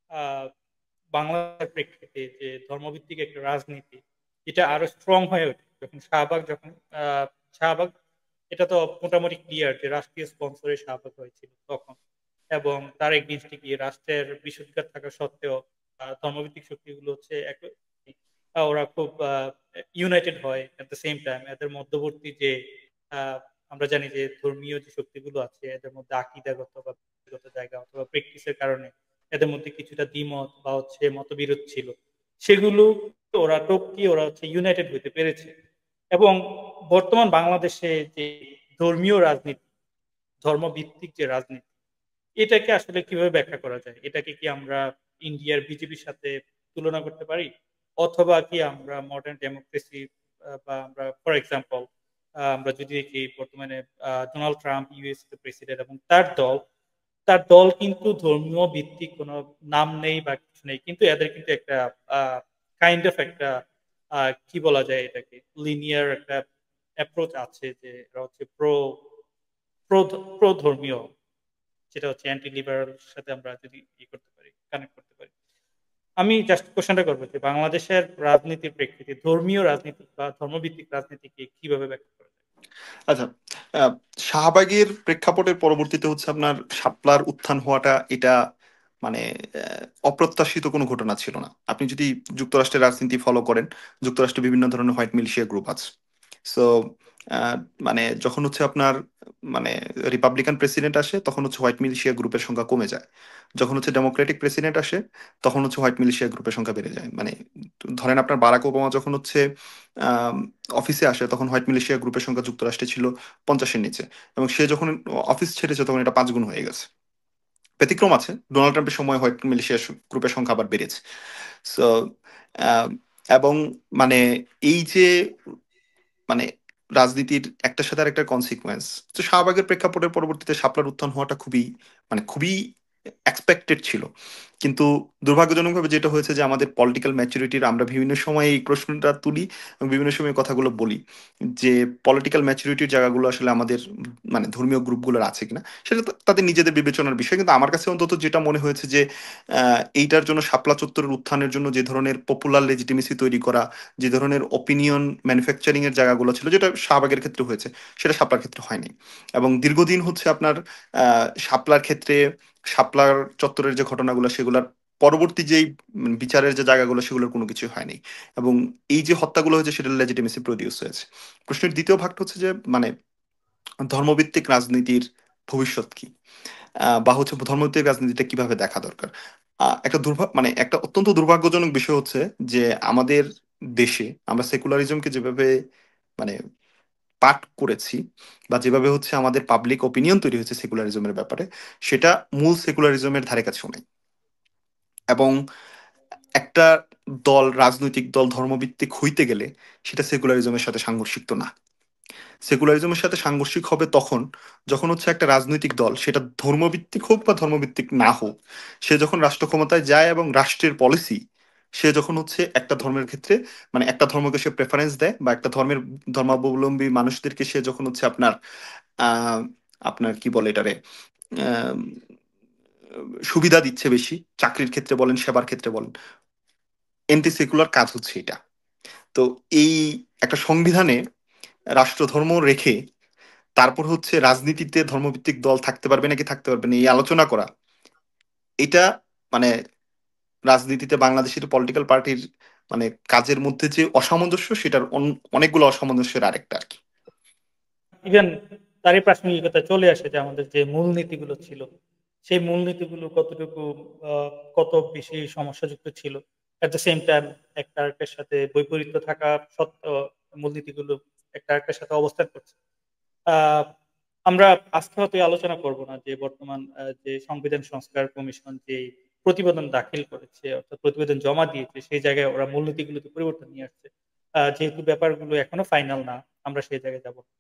A: আহ, বাংলাদেশের প্রেক্ষিতে যে ধর্মভিত্তিক একটা রাজনীতি এটা আরো স্ট্রং হয়ে ওঠে যখন আহ, শাহবাগ এটা তো মোটামুটি ক্লিয়ার যে রাষ্ট্রীয় স্পন্সরে শাহবাগ হয়েছিল তখন, এবং তার এগেইনস্টে গিয়ে রাষ্ট্রের বিষোদ্গার থাকা সত্ত্বেও ধর্মভিত্তিক শক্তিগুলো হচ্ছে ওরা খুব ইউনাইটেড হয় এট দ্য সেম টাইম। এদের মধ্যবর্তী যে আহ, আমরা জানি যে ধর্মীয় যে শক্তিগুলো আছে এদের মধ্যে আকিদাগত বা ব্যক্তিগত জায়গা অথবা প্র্যাকটিসের কারণে এদের মধ্যে কিছুটা দ্বিমত বা হচ্ছে মতবিরোধ ছিল, সেগুলো ওরা টপকিয়ে ওরা হচ্ছে ইউনাইটেড হতে পেরেছে। এবং বর্তমান বাংলাদেশে যে ধর্মীয় রাজনীতি, ধর্মভিত্তিক যে রাজনীতি, এটাকে আসলে কিভাবে ব্যাখ্যা করা যায়? এটাকে কি আমরা ইন্ডিয়ার বিজেপির সাথে তুলনা করতে পারি, অথবা কি আমরা মডার্ন ডেমোক্রেসি বা আমরা ফর এক্সাম্পল আমরা যদি দেখি বর্তমানে ডোনাল্ড ট্রাম্প ইউএস প্রেসিডেন্ট এবং তার দল কিন্তু ধর্মীয় ভিত্তিক কোনো নাম নেই বা কিছু নেই, কিন্তু এদের কিন্তু একটা কাইন্ড অফ একটা কি বলা যায় এটাকে লিনিয়ার একটা অ্যাপ্রোচ আছে যে এরা হচ্ছে প্রো প্রো ধর্মীয়, যেটা হচ্ছে অ্যান্টি লিবারাল সাথে আমরা যদি ই করতে পারি, কানেক্ট করতে পারি। আমি জাস্ট কোশ্চেনটা করবো যে বাংলাদেশের রাজনীতির প্রেক্ষিতে ধর্মীয় রাজনীতি বা ধর্মভিত্তিক রাজনীতিকে কিভাবে ব্যাখ্যা করা যায়?
B: আচ্ছা, আহ, শাহবাগের প্রেক্ষাপটের পরবর্তীতে হচ্ছে আপনার শাপলার উত্থান হওয়াটা, এটা মানে অপ্রত্যাশিত কোনো ঘটনা ছিল না। আপনি যদি যুক্তরাষ্ট্রের রাজনীতি ফলো করেন, যুক্তরাষ্ট্রে বিভিন্ন ধরনের হোয়াইট মিলিশিয়া গ্রুপ আছে। সো মানে যখন হচ্ছে আপনার মানে রিপাবলিকান প্রেসিডেন্ট আসে তখন হচ্ছে হোয়াইট মিলিশিয়া গ্রুপের সংখ্যা কমে যায়। যখন হচ্ছে ডেমোক্রেটিক প্রেসিডেন্ট আসে তখন হচ্ছে হোয়াইট মিলিশিয়া গ্রুপের সংখ্যা বেড়ে যায়। মানে ধরেন আপনার বারাক ওবামা যখন হচ্ছে আম, অফিসে আসে তখন হোয়াইট মিলিশিয়া গ্রুপের সংখ্যা যুক্তরাষ্ট্রে ছিল 50-এর নিচে, এবং সে যখন অফিস ছেড়েছে তখন এটা 5 গুণ হয়ে গেছে। ব্যতিক্রম আছে, ডোনাল্ড ট্রাম্পের সময় হোয়াইট মিলিশিয়া গ্রুপের সংখ্যা আবার বেড়েছে। সো এবং মানে এই যে মানে রাজনীতির একটার সাথে আরেকটা কনসিকুয়েন্স, তো শাহবাগের প্রেক্ষাপটের পরবর্তীতে শাপলার উত্থান হওয়াটা খুবই এক্সপেক্টেড ছিল। কিন্তু দুর্ভাগ্যজনকভাবে যেটা হয়েছে যে আমাদের পলিটিক্যাল ম্যাচুরিটির, আমরা বিভিন্ন সময় এই প্রশ্নটা তুলি এবং বিভিন্ন সময় কথাগুলো বলি যে পলিটিক্যাল ম্যাচুরিটির জায়গাগুলো আসলে আমাদের মানে ধর্মীয় গ্রুপগুলোর আছে কিনা সেটা তাদের নিজেদের বিবেচনার বিষয়। কিন্তু আমার কাছে অন্তত যেটা মনে হয়েছে যে এইটার জন্য শাপলা চত্বরের উত্থানের জন্য যে ধরনের পপুলার লেজিটিমেসি তৈরি করা, যে ধরনের অপিনিয়ন ম্যানুফ্যাকচারিং এর জায়গাগুলো ছিল, যেটা শাহবাগের ক্ষেত্রে হয়েছে সেটা শাপলার ক্ষেত্রে হয়নি। এবং দীর্ঘদিন হচ্ছে আপনার শাপলার ক্ষেত্রে শাপলার চত্বরের যে ঘটনাগুলো সেগুলোর পরবর্তী যেই বিচারের যে জায়গাগুলো সেগুলোর কোনো কিছু হয়নি। এবং এই যে হত্যাগুলো হয়েছে সেটার লেজিটিমেসি প্রডিউস হয়েছে। প্রশ্নের দ্বিতীয় ভাগটা হচ্ছে যে মানে ধর্মভিত্তিক রাজনীতির ভবিষ্যৎ কি, বা হচ্ছে ধর্মভিত্তিক রাজনীতিটা কিভাবে দেখা দরকার। মানে একটা অত্যন্ত দুর্ভাগ্যজনক বিষয় হচ্ছে যে আমাদের দেশে আমরা সেকুলারিজমকে যেভাবে মানে পাঠ করেছি বা যেভাবে হচ্ছে আমাদের পাবলিক ওপিনিয়ন তৈরি হয়েছে সেকুলারিজমের ব্যাপারে, সেটা মূল সেকুলারিজমের ধারে কাছেও নেই। এবং একটা রাজনৈতিক দল ধর্মভিত্তিক হইতে গেলে সেটা সেকুলারিজমের সাথে সাংঘর্ষিক তো না। সেকুলারিজমের সাথে সাংঘর্ষিক হবে তখন যখন হচ্ছে একটা রাজনৈতিক দল, সেটা ধর্মভিত্তিক হোক বা ধর্মভিত্তিক না হোক, সে যখন রাষ্ট্র ক্ষমতায় যায় এবং রাষ্ট্রের পলিসি সে যখন হচ্ছে একটা ধর্মের ক্ষেত্রে মানে একটা ধর্মকে সে প্রেফারেন্স দেয়, বা একটা ধর্মাবলম্বী মানুষদেরকে সে যখন হচ্ছে আপনার আহ আপনার কি বলে এটারে আহ, সুবিধা দিচ্ছে বেশি, চাকরির ক্ষেত্রে বলেন সেবার ক্ষেত্রে বলেন, এন্টি সেকুলার কাজ হচ্ছে এটা। তো এই একটা সংবিধানে রাষ্ট্রধর্ম রেখে তারপর হচ্ছে রাজনীতিতে ধর্মভিত্তিক দল থাকতে পারবে নাকি থাকতে পারবে না এই আলোচনা করা, এটা মানে রাজনীতিতে বাংলাদেশের পলিটিক্যাল পার্টির মানে কাজের মধ্যে যে অসামঞ্জস্য, সেটার অনেকগুলো অসামঞ্জস্যের আরেকটা আর কি।
A: ইভেন তারই প্রাসঙ্গিকতা চলে আসে যে আমাদের যে মূলনীতিগুলো ছিল, সেই মূলনীতিগুলো কতটুকু কত বেশি সমস্যাযুক্ত ছিল। এট দ্য সেম টাইম একটা আরেকটার সাথে বৈপরীত্য থাকা সত্ত্বেও মূলনীতিগুলো একটা আরেকটার সাথে অবস্থান করছে। আ আমরা আজকে হয়তো এই আলোচনা করব না যে বর্তমান যে সংবিধান সংস্কার কমিশন যে প্রতিবেদন দাখিল করেছে অর্থাৎ প্রতিবেদন জমা দিয়েছে সেই জায়গায় ওরা মূলনীতিগুলোতে পরিবর্তন নিয়ে আসছে। যেহেতু ব্যাপারগুলো এখনো ফাইনাল না, আমরা সেই জায়গায় যাব না।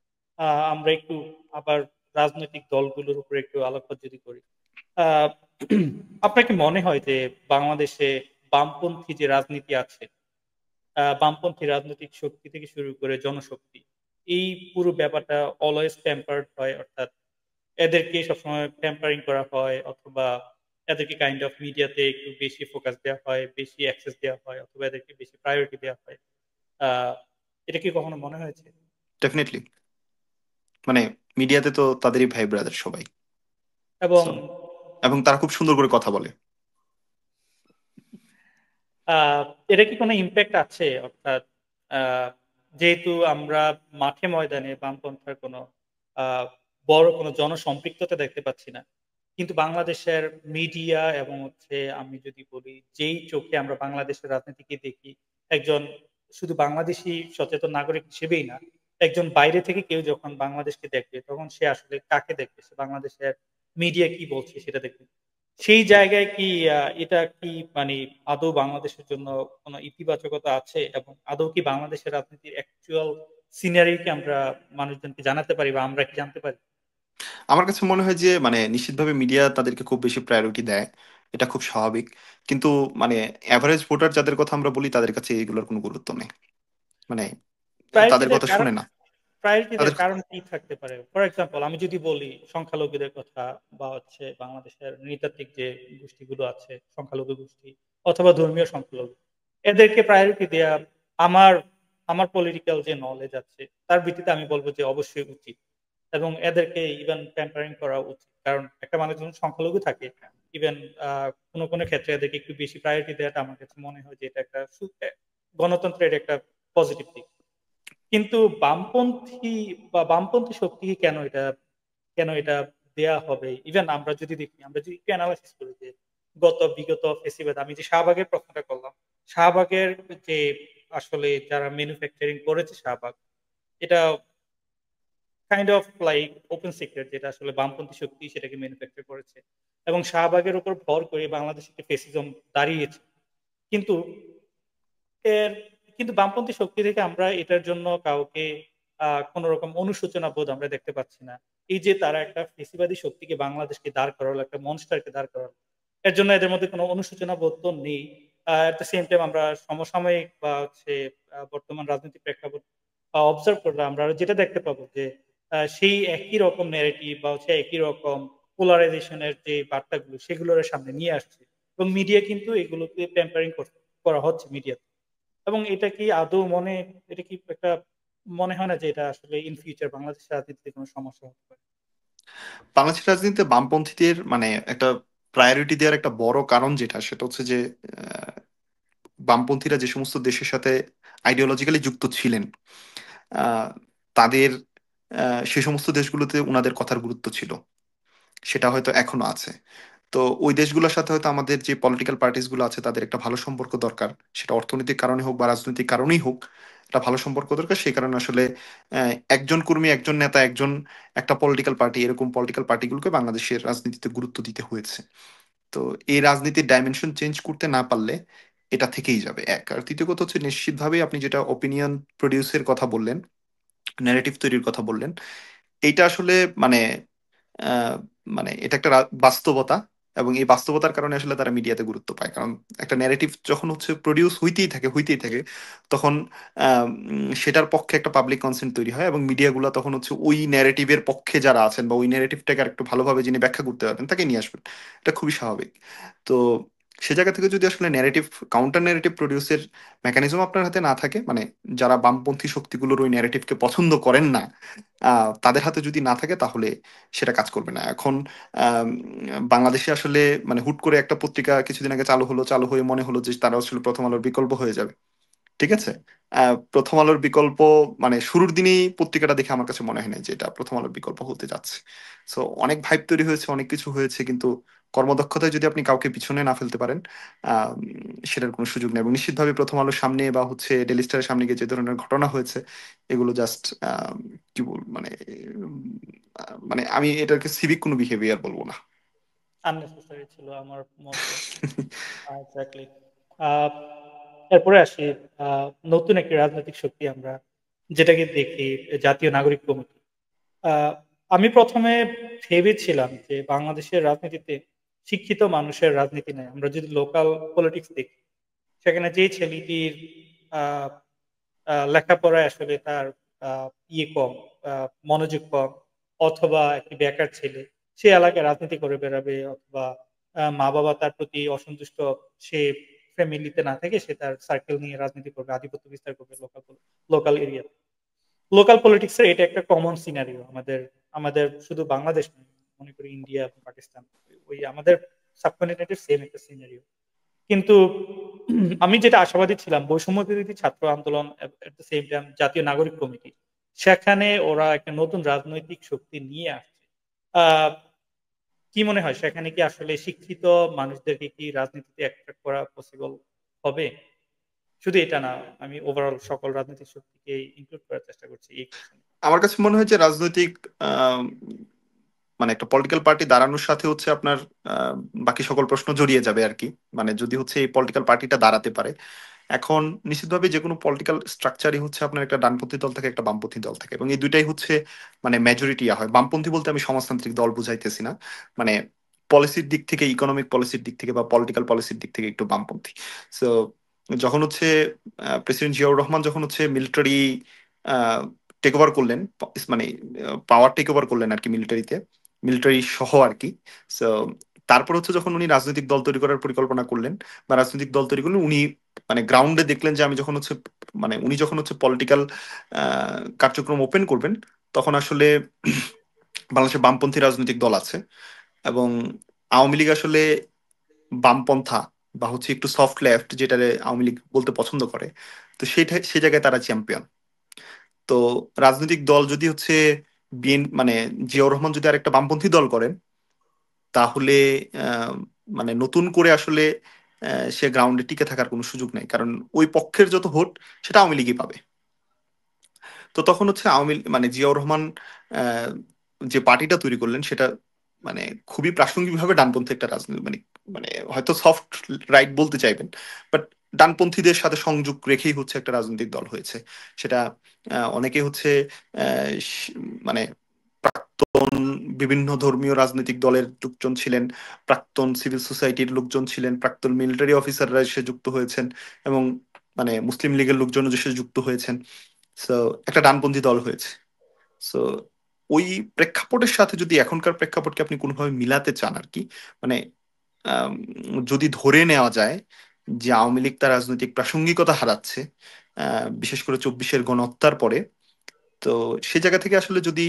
A: আমরা একটু আবার রাজনৈতিক দলগুলোর উপরে একটু আলোকপাত যদি করি। আ আপনার কি মনে হয় যে বাংলাদেশে বামপন্থী যে রাজনীতি আছে, বামপন্থী রাজনৈতিক শক্তি থেকে শুরু করে জনশক্তি, এই পুরো ব্যাপারটা অলওয়েজ টেম্পারড হয় অর্থাৎ এদেরকে সবসময় প্যাম্পারিং করা হয় অথবা এদেরকে কাইন্ড অফ মিডিয়াতে একটু বেশি ফোকাস দেওয়া হয়, বেশি অ্যাক্সেস দেওয়া হয় অথবা এদেরকে বেশি প্রায়োরিটি দেওয়া হয়। আ এটা কি কখনো মনে হয়েছে?
B: ডেফিনেটলি। মানে মিডিয়াতে তো তাদেরই ভাই ব্রাদার সবাই।
A: এবং
B: সো এবং তারা খুব সুন্দর করে কথা বলে।
A: আ এটা কি কোনো ইমপ্যাক্ট আছে? অর্থাৎ আ যেহেতু আমরা মাঠে ময়দানে বামপন্থার কোনো আ বড় কোনো জনসম্পৃক্ততা দেখতে পাচ্ছি না। কিন্তু বাংলাদেশের মিডিয়া এবং হচ্ছে আমি যদি বলি যেই চোখে আমরা বাংলাদেশের রাজনীতিকে দেখি, একজন শুধু বাংলাদেশী সচেতন নাগরিক হিসেবেই না, একজন বাইরে থেকে কেউ যখন বাংলাদেশকে দেখবে তখন সে আসলে কাকে দেখবে? সে বাংলাদেশের মিডিয়া কি বলছে সেটা দেখবে। সেই জায়গায় কি এটা কি মানে আদৌ বাংলাদেশের জন্য কোনো ইতিবাচকতা আছে? এবং আদৌ কি বাংলাদেশের রাজনীতির অ্যাকচুয়াল সিনারি কি আমরা মানুষজনকে জানাতে পারি বা আমরা কি জানতে পারি?
B: আমার কাছে মনে হয় যে মানে নিশ্চিতভাবে মিডিয়া তাদেরকে খুব বেশি প্রায়োরিটি দেয়। এটা খুব স্বাভাবিক। কিন্তু মানে এভারেজ ভোটার যাদের কথা আমরা বলি তাদের কাছে এগুলোর কোনো গুরুত্ব নেই। মানে
A: প্রায়োরিটি
B: তাদের
A: দেওয়ার
B: কথা
A: কারণ
B: শুনে না।
A: প্রায়োরিটি
B: তাদের
A: দেওয়ার কারণ কি থাকতে পারে? ফর এক্সাম্পল আমি যদি বলি সংখ্যালঘুদের কথা বা হচ্ছে বাংলাদেশের নৃতাত্ত্বিক যে গোষ্ঠীগুলো আছে, সংখ্যালঘু গোষ্ঠী অথবা ধর্মীয় সংখ্যালঘু। এদেরকে প্রায়োরিটি দেয়া আমার আমার পলিটিক্যাল যে নলেজ আছে তার ভিত্তিতে আমি বলব যে অবশ্যই উচিত। এবং এদেরকে ইভেন প্যাম্পারিং করা উচিত। কারণ একটা মানুষ যখন সংখ্যালঘু থাকে ইভেন আ কোনো ক্ষেত্রে এদেরকে একটু বেশি প্রায়োরিটি দেওয়াটা আমার কাছে মনে হয় যে এটা একটা গণতন্ত্রের একটা পজিটিভ দিক। কিন্তু বামপন্থী বা বামপন্থী শক্তি কেন এটা দেয়া হবে? ইভেন আমরা যদি দেখি, আমরা যদি একটু এনালাইসিস করি যে বিগত ফেসিবাদ আমি যে শাহবাগের প্রশ্নটা করলাম। শাহবাগের যে আসলে যারা ম্যানুফ্যাকচারিং করেছে শাহবাগ, এটা kind of like open secret যেটা আসলে বামপন্থী শক্তি সেটাকে ম্যানুফ্যাকচার করেছে। এবং শাহবাগের উপর ভর করে বাংলাদেশে একটা ফ্যাসিজম দাঁড়িয়েছে। কিন্তু এর কিন্তু বামপন্থী শক্তি থেকে আমরা এটার জন্য কাউকে কোন রকম অনুশোচনা বোধ আমরা দেখতে পাচ্ছি না। এই যে তারা একটা ফ্যাসিবাদী শক্তিকে বাংলাদেশকে দাঁড় করালো, একটা মনস্টারকে দাঁড় করালো। এর জন্য এদের মধ্যে কোনো অনুশোচনা বোধ তো নেই। এট দ্য সেম টাইম আমরা সমসাময়িক বা হচ্ছে বর্তমান রাজনৈতিক প্রেক্ষাপট অবজার্ভ করলে আমরা যেটা দেখতে পাবো যে সেই একই রকম ন্যারেটিভ বা হচ্ছে একই রকম পোলারাইজেশন এর যে বার্তাগুলো সেগুলোর সামনে নিয়ে আসছে। এবং মিডিয়া কিন্তু এগুলোকে টেম্পারিং করা হচ্ছে মিডিয়াতে। এবং এটা কি একটা মনে হয় না যে এটা আসলে ইন ফিউচার বাংলাদেশের রাজনীতিতে কোনো সমস্যা হতে পারে?
B: বাংলাদেশের রাজনীতিতে বামপন্থীদের মানে একটা প্রায়োরিটি দেওয়ার একটা বড় কারণ যেটা সেটা হচ্ছে যে আহ, বামপন্থীরা যে সমস্ত দেশের সাথে আইডিওলজিক্যালি যুক্ত ছিলেন আহ, তাদের সে সমস্ত দেশগুলোতে উনাদের কথার গুরুত্ব ছিল। সেটা হয়তো এখনো আছে। তো ওই দেশগুলোর সাথে হয়তো আমাদের যে পলিটিক্যাল পার্টিস গুলো আছে তাদের একটা ভালো সম্পর্ক দরকার। সেটা অর্থনৈতিক কারণে হোক বা রাজনৈতিক কারণেই হোক, একটা ভালো সম্পর্ক দরকার। সেই কারণে আসলে একজন কর্মী, একজন নেতা, একজন একটা পলিটিক্যাল পার্টি, এরকম পলিটিক্যাল পার্টিগুলোকে বাংলাদেশের রাজনীতিতে গুরুত্ব দিতে হয়েছে। তো এই রাজনীতির ডাইমেনশন চেঞ্জ করতে না পারলে এটা থেকেই যাবে এক। আর তৃতীয় কথা হচ্ছে নিশ্চিতভাবেই আপনি যেটা ওপিনিয়ন প্রডিউসের কথা বললেন, ন্যারেটিভ তৈরির কথা বললেন, এইটা আসলে মানে আহ, মানে এটা একটা বাস্তবতা। এবং এই বাস্তবতার কারণে আসলে তারা মিডিয়াতে গুরুত্ব পায়। কারণ একটা ন্যারেটিভ যখন হচ্ছে প্রডিউস হইতেই থাকে তখন সেটার পক্ষে একটা পাবলিক কনসেন্ট তৈরি হয় এবং মিডিয়াগুলো তখন হচ্ছে ওই ন্যারেটিভের পক্ষে যারা আছেন বা ওই ন্যারেটিভটাকে আর একটু ভালোভাবে যিনি ব্যাখ্যা করতে পারবেন তাকে নিয়ে আসবেন। এটা খুবই স্বাভাবিক। তো সে জায়গা থেকে যদি আসলে ন্যারেটিভ, কাউন্টার ন্যারেটিভ প্রডিউসের মেকানিজম আপনার হাতে না থাকে, মানে যারা বামপন্থী শক্তিগুলোর ওই ন্যারেটিভকে পছন্দ করেন না, তাদের হাতে যদি না থাকে তাহলে সেটা কাজ করবে না। এখন আম, বাংলাদেশে আসলে মানে হুট করে একটা পত্রিকা কিছুদিন আগে চালু হলো, চালু হয়ে মনে হলো যে তারা আসলে প্রথম আলোর বিকল্প হয়ে যাবে। ঠিক আছে? প্রথম আলোর বিকল্প মানে শুরুর দিনেই পত্রিকাটা দেখে আমার কাছে মনে হয় নাই যে এটা প্রথম আলোর বিকল্প হতে যাচ্ছে। সো অনেক ভাইব তৈরি হয়েছে, অনেক কিছু হয়েছে, কিন্তু কর্মদক্ষতায় যদি আপনি কাউকে পিছনে না ফেলতে পারেন, সেটার কোনো সুযোগ নেই। এবং নিশ্চিতভাবে প্রথম আলোর সামনে বা হচ্ছে ডেলি স্টারের সামনে গিয়ে যে ধরনের ঘটনা হয়েছে, এগুলো জাস্ট কি বল মানে মানে আমি এটাকে সিভিক কোনো বিহেভিয়ার বলবো না।
A: আননেসেসারি ছিল আমার মতে। এক্স্যাক্টলি। এরপরে আসি নতুন একটি রাজনৈতিক শক্তি আমরা যেটাকে দেখি, জাতীয় নাগরিক কমিটি। আহ, আমি প্রথমে ভেবেছিলাম যে বাংলাদেশের রাজনীতিতে শিক্ষিত মানুষের রাজনীতি নেই। আমরা যদি লোকাল পলিটিক্স দেখি, সেখানে যে ছেলেটির আহ, লেখাপড়ায় আসলে তার ইয়ে কম, মনোযোগ কম, অথবা একটি বেকার ছেলে সে এলাকায় রাজনীতি করে বেড়াবে, অথবা মা বাবা তার প্রতি অসন্তুষ্ট, সে ফ্যামিলিতে না থেকে সে তার সার্কেল নিয়ে রাজনীতি করবে, আধিপত্য বিস্তার করবে লোকাল লোকাল এরিয়াতে। লোকাল পলিটিক্স এর এটা একটা কমন সিনারিও আমাদের। আমাদের শুধু বাংলাদেশ নয়, মনে করি ইন্ডিয়া এবং পাকিস্তান, ওই আমাদের সাবকন্টিনেন্টের সেম একটা সিনারিও। কিন্তু আমি যেটা আশাবাদী ছিলাম, বৈষম্য বিরোধী ছাত্র আন্দোলন, এট দ্য সেম টাইম জাতীয় নাগরিক কমিটি, সেখানে ওরা একটা নতুন রাজনৈতিক শক্তি নিয়ে আসছে। আহ, কি মনে হয় সেখানে কি আসলে শিক্ষিত মানুষদেরকে কি রাজনীতিতে অ্যাট্রাক্ট করা পসিবল হবে? শুধু এটা না, আমি ওভারঅল সকল রাজনৈতিক শক্তিকে ইনক্লুড করার চেষ্টা করছি এই কোশ্চেনে।
B: আমার কাছে মনে হয় যে রাজনৈতিক আহ, মানে একটা পলিটিক্যাল পার্টি দাঁড়ানোর সাথে হচ্ছে আপনার আহ, বাকি সকল প্রশ্ন জড়িয়ে যাবে আর কি। মানে যদি হচ্ছে এই পলিটিক্যাল পার্টিটা দাঁড়াতে পারে। এখন নিশ্চিতভাবে যে কোনো পলিটিক্যাল স্ট্রাকচারই হচ্ছে আপনার একটা ডানপন্থী দল থাকে, একটা বামপন্থী দল থাকে, এবং এই দুইটাই হচ্ছে মানে মেজরিটি হয়। বামপন্থী বলতে আমি সমাজতান্ত্রিক দল বুঝাইতেছি না, মানে পলিসির দিক থেকে, ইকোনমিক পলিসির দিক থেকে বা পলিটিক্যাল পলিসির দিক থেকে একটু বামপন্থী। সো যখন হচ্ছে প্রেসিডেন্ট জিয়াউর রহমান যখন হচ্ছে মিলিটারি টেক ওভার করলেন, মানে পাওয়ার টেক ওভার করলেন আর কি মিলিটারিতে, মিলিটারি সহ আর কি। সো তারপর হচ্ছে যখন উনি রাজনৈতিক দল তৈরি করার পরিকল্পনা করলেন বা রাজনৈতিক দল তৈরি করলেন, উনি মানে গ্রাউন্ডে দেখলেন যে আমি যখন হচ্ছে মানে উনি যখন হচ্ছে পলিটিক্যাল কার্যক্রম ওপেন করবেন, তখন আসলে বাংলাদেশে বামপন্থী রাজনৈতিক দল আছে, এবং আওয়ামী লীগ আসলে বামপন্থা বা হচ্ছে একটু সফট লেফট যেটা আওয়ামী লীগ বলতে পছন্দ করে। তো সেই জায়গায় তারা চ্যাম্পিয়ন। তো রাজনৈতিক দল যদি হচ্ছে মানে জিয়াউর রহমান যদি আরেকটা বামপন্থী দল করেন, তাহলে আহ, মানে নতুন করে আসলে সে গ্রাউন্ডে টিকে থাকার কোনো সুযোগ নেই, কারণ ওই পক্ষের যত ভোট সেটা আওয়ামী লীগই পাবে। তো তখন হচ্ছে মানে জিয়াউর রহমান আহ, যে পার্টিটা তৈরি করলেন সেটা মানে খুবই প্রাসঙ্গিকভাবে ডানপন্থী একটা রাজনীতি, মানে মানে হয়তো সফট রাইট বলতে চাইবেন, বাট ডানপন্থীদের সাথে সংযোগ রেখেই হচ্ছে একটা রাজনৈতিক দল হয়েছে। সেটা অনেকে হচ্ছে আহ, স- মানে প্রাক্তন বিভিন্ন ধর্মীয় রাজনৈতিক দলের লোকজন ছিলেন, প্রাক্তন সিভিল সোসাইটির লোকজন ছিলেন, প্রাক্তন মিলিটারি অফিসাররা এসে যুক্ত হয়েছেন, এবং মানে মুসলিম লীগের লোকজন এসে যুক্ত হয়েছেন। সো একটা ডানপন্থী দল হয়েছে। সো ওই প্রেক্ষাপটের সাথে যদি এখনকার প্রেক্ষাপটকে আপনি কোনোভাবে মিলাতে চান আর কি, মানে আম, যদি ধরে নেওয়া যায় যে আওয়ামী লীগ তার রাজনৈতিক প্রাসঙ্গিকতা হারাচ্ছে, বিশেষ করে 24-এর গণহত্যার পরে, তো সে জায়গা থেকে আসলে যদি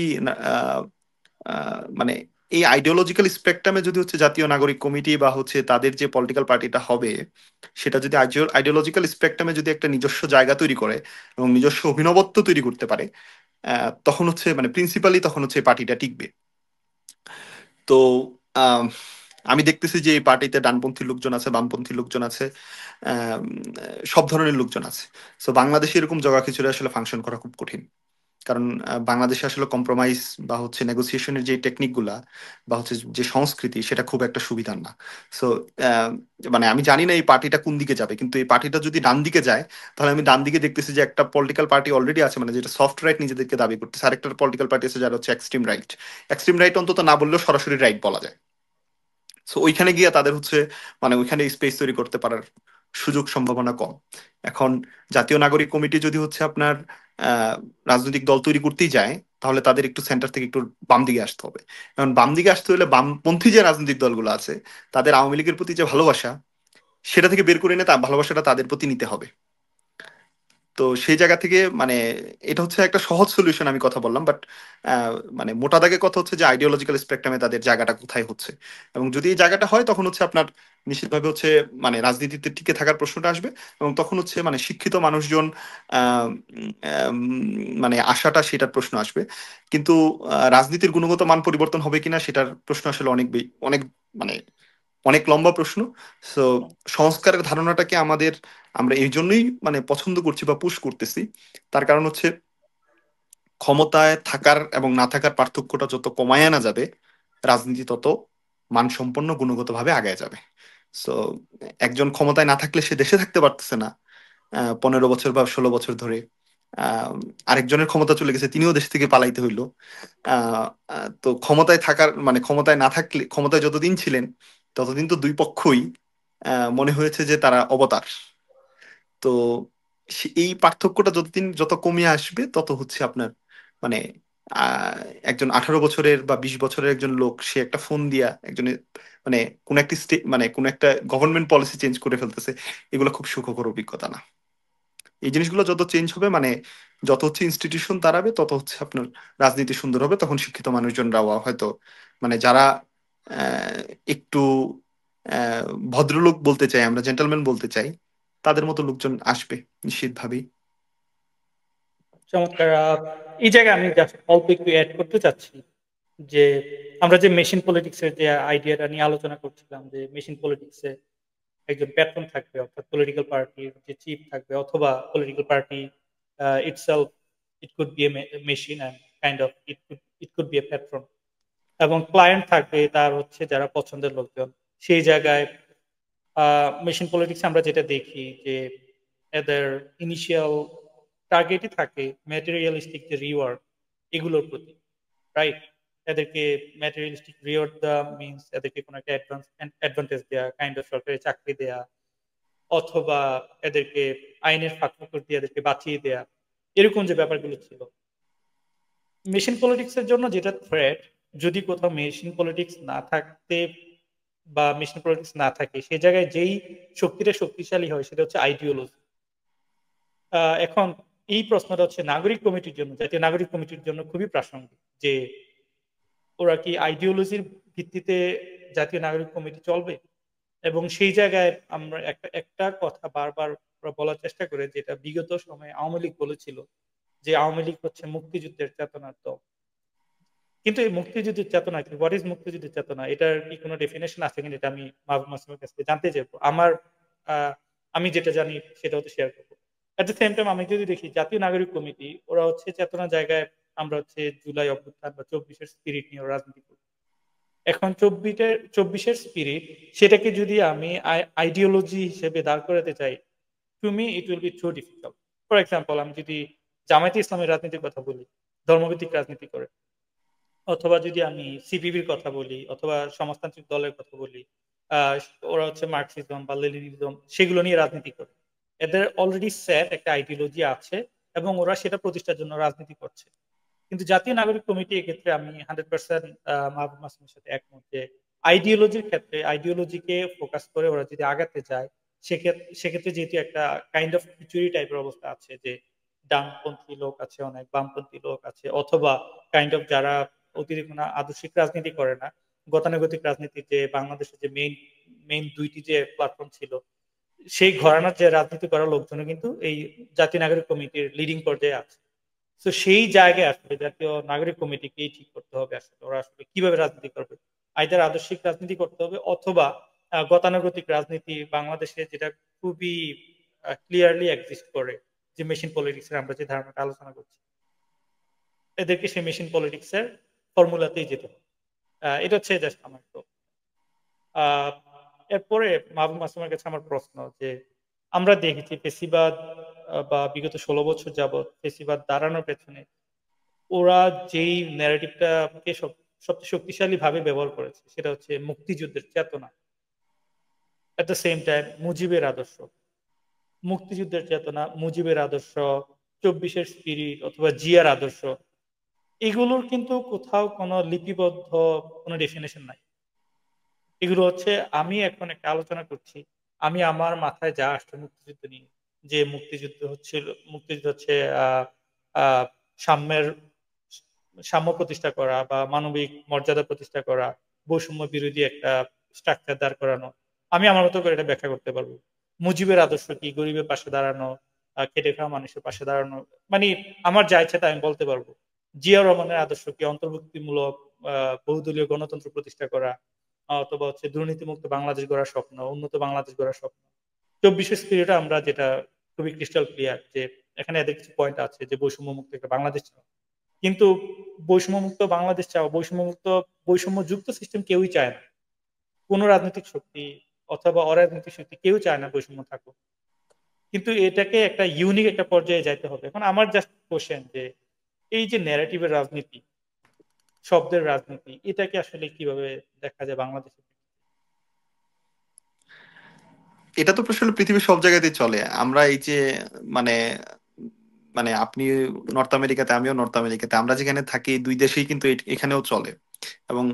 B: মানে এই আইডিওলজিক্যাল স্পেকট্রামে যদি হচ্ছে জাতীয় নাগরিক কমিটি বা হচ্ছে তাদের যে পলিটিক্যাল পার্টিটা হবে, সেটা যদি আইডিওলজিক্যাল স্পেকট্রামে যদি একটা নিজস্ব জায়গা তৈরি করে এবং নিজস্ব অভিনবত্ব তৈরি করতে পারে, তখন হচ্ছে মানে প্রিন্সিপালি তখন হচ্ছে পার্টিটা টিকবে। তো আম, আমি দেখতেছি যে এই পার্টিতে ডানপন্থী লোকজন আছে, বামপন্থী লোকজন আছে, আম, সব ধরনের লোকজন আছে। তো বাংলাদেশে এরকম জগা খিচুড়ি আসলে ফাংশন করা খুব কঠিন, কারণ বাংলাদেশে আসলে কম্প্রোমাইজ বা হচ্ছে নেগোসিয়েশনের যে টেকনিক গুলা বা হচ্ছে যে সংস্কৃতি, সেটা খুব একটা সুবিধার না। সো মানে আমি জানি না এই পার্টিটা কোন দিকে যাবে, কিন্তু এই পার্টিটা যদি ডান দিকে যায়, তাহলে আমি ডান দিকে দেখতেছি যে একটা পলিটিক্যাল পার্টি অলরেডি আছে, মানে যেটা সফট রাইট নিজেদেরকে দাবি করতেছে, আরেকটা পলিটিক্যাল পার্টি আছে যারা হচ্ছে এক্সট্রিম রাইট। এক্সট্রিম রাইট অন্তত না বললেও সরাসরি রাইট বলা যায়। সো ওইখানে গিয়ে তাদের হচ্ছে মানে ওইখানে স্পেস তৈরি করতে পারার সুযোগ সম্ভাবনা কম। এখন জাতীয় নাগরিক কমিটি যদি হচ্ছে আপনার আহ রাজনৈতিক দল তৈরি করতেই যায়, তাহলে তাদের একটু সেন্টার থেকে একটু বাম দিকে আসতে হবে। কারণ বাম দিকে আসতে হলে বামপন্থী যে রাজনৈতিক দলগুলো আছে, তাদের আওয়ামী লীগের প্রতি যে ভালোবাসা, সেটা থেকে বের করে এনে ভালোবাসাটা তাদের প্রতি নিতে হবে। তো সেই জায়গা থেকে মানে এটা হচ্ছে একটা সহজ সলিউশন আমি কথা বললাম, বাট মানে মোটা দাগে কথা হচ্ছে যে আইডিওলজিক্যাল স্পেকট্রামে তাদের জায়গাটা কোথায় হচ্ছে, এবং যদি এই জায়গাটা হয় তখন হচ্ছে আপনার নিশ্চিতভাবে হচ্ছে মানে রাজনীতিতে টিকে থাকার প্রশ্নটা আসবে, এবং তখন হচ্ছে মানে শিক্ষিত মানুষজন আহ, উম, মানে আশাটা সেটার প্রশ্ন আসবে। কিন্তু রাজনীতির গুণগত মান পরিবর্তন হবে কিনা সেটার প্রশ্ন আসলে অনেক মানে অনেক লম্বা প্রশ্ন। সো সংস্কারের ধারণাটাকে আমরা এই জন্যই মানে পছন্দ করছি বা পুশ করতেছি। তার কারণ হচ্ছে ক্ষমতায় থাকার এবং না থাকার পার্থক্যটা যত কমায় আনা যাবে, রাজনীতি তত মানসম্পন্ন গুণগতভাবে আগায় যাবে। সো একজন ক্ষমতায় না থাকলে সে দেশে থাকতে পারতেছে না 15 বছর বা 16 বছর ধরে। আহ, আরেকজনের ক্ষমতা চলে গেছে, তিনিও দেশ থেকে পালাইতে হইলো। তো ক্ষমতায় থাকার মানে ক্ষমতায় না থাকলে, ক্ষমতায় যতদিন ছিলেন ততদিন তো দুই পক্ষই মনে হয়েছে যে তারা অবতার। তো এই পার্থক্যটা যত কমিয়ে আসবে তত হচ্ছে আপনার মানে আহ, একজন 18 বছরের বা 20 বছরের একজন লোক সে একটা ফোন দিয়া একজনের মানে কোন একটি মানে কোন একটা গভর্নমেন্ট পলিসি চেঞ্জ করে ফেলতেছে, এগুলো খুব সুখকর অভিজ্ঞতা না। এই জিনিসগুলো যত চেঞ্জ হবে মানে যত হচ্ছে ইনস্টিটিউশন দাঁড়াবে তত হচ্ছে আপনার রাজনীতি সুন্দর হবে। তখন শিক্ষিত মানুষজনরাও হয়তো মানে যারা আহ, একটু আহ, ভদ্রলোক বলতে চাই, আমরা জেন্টলম্যান বলতে চাই, তাদের মতো লোকজন আসবে নিশ্চিতভাবেই।
A: চমৎকার। এই জায়গায় আমি জাস্ট অল্প একটু অ্যাড করতে চাচ্ছি যে আমরা যে মেশিন পলিটিক্স এর যে আইডিয়াটা নিয়ে আলোচনা করছিলাম, যে মেশিন পলিটিক্সে একজন প্যাট্রন থাকবে, অর্থাৎ পলিটিক্যাল পার্টির যে চিফ থাকবে, অথবা political party itself, it could B A machine and kind of it could B A patron, এবং ক্লায়েন্ট থাকবে তার হচ্ছে যারা পছন্দের লোকজন। সেই জায়গায় মেশিন পলিটিক্স আমরা যেটা দেখি যে এদের ইনিশিয়াল টার্গেটই থাকে ম্যাটেরিয়ালিস্টিক যে রিওয়ার্ড, এগুলোর প্রতি, রাইট? এদেরকে ম্যাটেরিয়ালিস্টিক রিওয়ার্ড দেওয়া মিনস এদেরকে কোনো একটা অ্যাডভান্টেজ দেওয়া, কাইন্ড অফ সরকারি চাকরি দেয়া, অথবা এদেরকে আইনের ফাঁকফোকর দিয়ে এদেরকে বাঁচিয়ে দেয়া, এরকম যে ব্যাপারগুলো ছিল। মেশিন পলিটিক্স এর জন্য যেটা থ্রেট, যদি কোথাও মেশিন পলিটিক্স না থাকতে বা মেশিন পলিটিক্স না থাকে, সে জায়গায় যেই শক্তিটা শক্তিশালী হয় সেটা হচ্ছে আইডিওলজি। এখন এই প্রশ্নটা হচ্ছে নাগরিক কমিটির জন্য, জাতীয় নাগরিক কমিটির জন্য খুবই প্রাসঙ্গিক, যে ওরা কি আইডিওলজির ভিত্তিতে জাতীয় নাগরিক কমিটি চলবে? এবং সেই জায়গায় আমরা একটা একটা কথা বারবার ওরা বলার চেষ্টা করে, যেটা বিগত সময়ে আওয়ামী লীগ বলেছিল, যে আওয়ামী লীগ হচ্ছে মুক্তিযুদ্ধের চেতনার দল। কিন্তু এই মুক্তিযুদ্ধের চেতনা কি, হোয়াট ইজ মুক্তিযুদ্ধের চেতনা, এটার কি কোনো ডেফিনেশন আছে কিনা, এটা আমি মাহবুব মাসুমের কাছ থেকে জানতে চাইবো। আহ, আমি যেটা জানি সেটা হচ্ছে শেয়ার করবো। এট দ্য সেম টাইম আমি যদি দেখি জাতীয় নাগরিক কমিটি, ওরা হচ্ছে চেতনা জায়গায় আমরা হচ্ছে জুলাই অভ্যুত্থান বা 24-এর স্পিরিট নিয়ে রাজনীতি করি। এখন চব্বিশের স্পিরিট, সেটাকে যদি আমি আইডিওলজি হিসেবে দাঁড় করাতে চাই, to me it will be too difficult. For example, আমি যদি জামায়াতে ইসলামের রাজনীতির কথা বলি, ধর্মভিত্তিক রাজনীতি করে, অথবা যদি আমি সিপিবির কথা বলি, অথবা সমাজতান্ত্রিক দলের কথা বলি, আহ, ওরা হচ্ছে মার্কসিজম বা লেনিনিজম সেগুলো নিয়ে রাজনীতি করে। এদের অলরেডি সেট একটা আইডিওলজি আছে এবং ওরা সেটা প্রতিষ্ঠার জন্য রাজনীতি করছে। কিন্তু জাতীয় নাগরিক কমিটি এক্ষেত্রে আমি 100% মাহবুব মাসুমের সাথে একমত যে আইডিওলজির ক্ষেত্রে আইডিওলজিকে ফোকাস করে ওরা যদি আগাতে যায়, সেক্ষেত্রে যেহেতু একটা কাইন্ড অফ খিচুড়ি টাইপের অবস্থা আছে, যে ডানপন্থী লোক আছে, অনেক বামপন্থী লোক আছে, অথবা কাইন্ড অফ যারা অতিরিক্ত না আদর্শিক রাজনীতি করে না, গতানুগতিক রাজনীতি, যে বাংলাদেশের যে মেইন মেইন দুইটি যে প্ল্যাটফর্ম ছিল, সেই ঘরানার যে রাজনীতি করা লোকজন কিন্তু এই জাতীয় নাগরিক কমিটির লিডিং পর্যায়ে আছে। তো সেই জায়গায় আসলে জাতীয় নাগরিক কমিটিকেই ঠিক করতে হবে আসলে ওরা আসলে কিভাবে রাজনীতি করবে। আইদার আদর্শিক রাজনীতি করতে হবে, অথবা গতানুগতিক রাজনীতি বাংলাদেশে যেটা খুবই ক্লিয়ারলি এক্সিস্ট করে, যে মেশিন পলিটিক্স এর আমরা যে ধারণাটা আলোচনা করছি, এদেরকে সেই মেশিন পলিটিক্স এর ফর্মুলাতেই যেতে হবে। এটা হচ্ছে জাস্ট আমার তো। আহ এরপরে মাহবুব মাসুমের কাছে আমার প্রশ্ন, যে আমরা দেখেছি ফেসিবাদ বা বিগত 16 বছর যাবৎ ফেসিবাদ দাঁড়ানোর পেছনে ওরা যেই ন্যারেটিভটাকে সবচেয়ে শক্তিশালী ভাবে ব্যবহার করেছে, সেটা হচ্ছে মুক্তিযুদ্ধের চেতনা। এট দ্য সেম টাইম মুজিবের আদর্শ, মুক্তিযুদ্ধের চেতনা, মুজিবের আদর্শ, 24-এর স্পিরিট অথবা জিয়ার আদর্শ, এগুলোর কিন্তু কোথাও কোনো লিপিবদ্ধ কোনো ডেফিনেশন নাই। এগুলো হচ্ছে আমি এখন একটা আলোচনা করছি, আমি আমার মাথায় যা আসছে মুক্তিযুদ্ধ নিয়ে, যে মুক্তিযুদ্ধ হচ্ছে আহ আহ সাম্যের সাম্য প্রতিষ্ঠা করা বা মানবিক মর্যাদা প্রতিষ্ঠা করা, বৈষম্য বিরোধী একটা স্ট্রাকচার দাঁড় করানো। আমি আমার মতো করে এটা ব্যাখ্যা করতে পারবো। মুজিবের আদর্শ কি? গরিবের পাশে দাঁড়ানো, খেটে খাওয়া মানুষের পাশে দাঁড়ানো। মানে আমার যা ইচ্ছা তাই আমি বলতে পারবো। জিয়াউর রহমানের আদর্শ কি? অন্তর্ভুক্তিমূলক বহুদলীয় গণতন্ত্র প্রতিষ্ঠা করা, অথবা হচ্ছে দুর্নীতিমুক্ত বাংলাদেশ গড়ার স্বপ্ন, উন্নত বাংলাদেশ গড়ার স্বপ্ন। 24 স্পিরিটে আমরা যেটা খুবই ক্রিস্টাল ক্লিয়ার যে এখানে এদের কিছু পয়েন্ট আছে যে বৈষম্য মুক্ত একটা বাংলাদেশ চাওয়া। কিন্তু বৈষম্যমুক্ত বাংলাদেশ চাওয়া, বৈষম্যযুক্ত সিস্টেম কেউই চায় না। কোন রাজনৈতিক শক্তি অথবা অরাজনৈতিক শক্তি কেউ চায় না বৈষম্য থাকুক। কিন্তু এটাকে একটা ইউনিক একটা পর্যায়ে যাইতে হবে। এখন আমার জাস্ট কোশ্চেন যে এই যে ন্যারেটিভের রাজনীতি, শব্দের রাজনীতি, এটাকে আসলে কিভাবে দেখা যায় বাংলাদেশে?
B: এটা তো আসলে পৃথিবীর সব জায়গাতেই চলে। আমরা এই যে মানে মানে আপনি নর্থ আমেরিকাতে, আমিও নর্থ আমেরিকাতে, আমরা যেখানে থাকি দুই দেশেই কিন্তু এখানেও চলে। এবং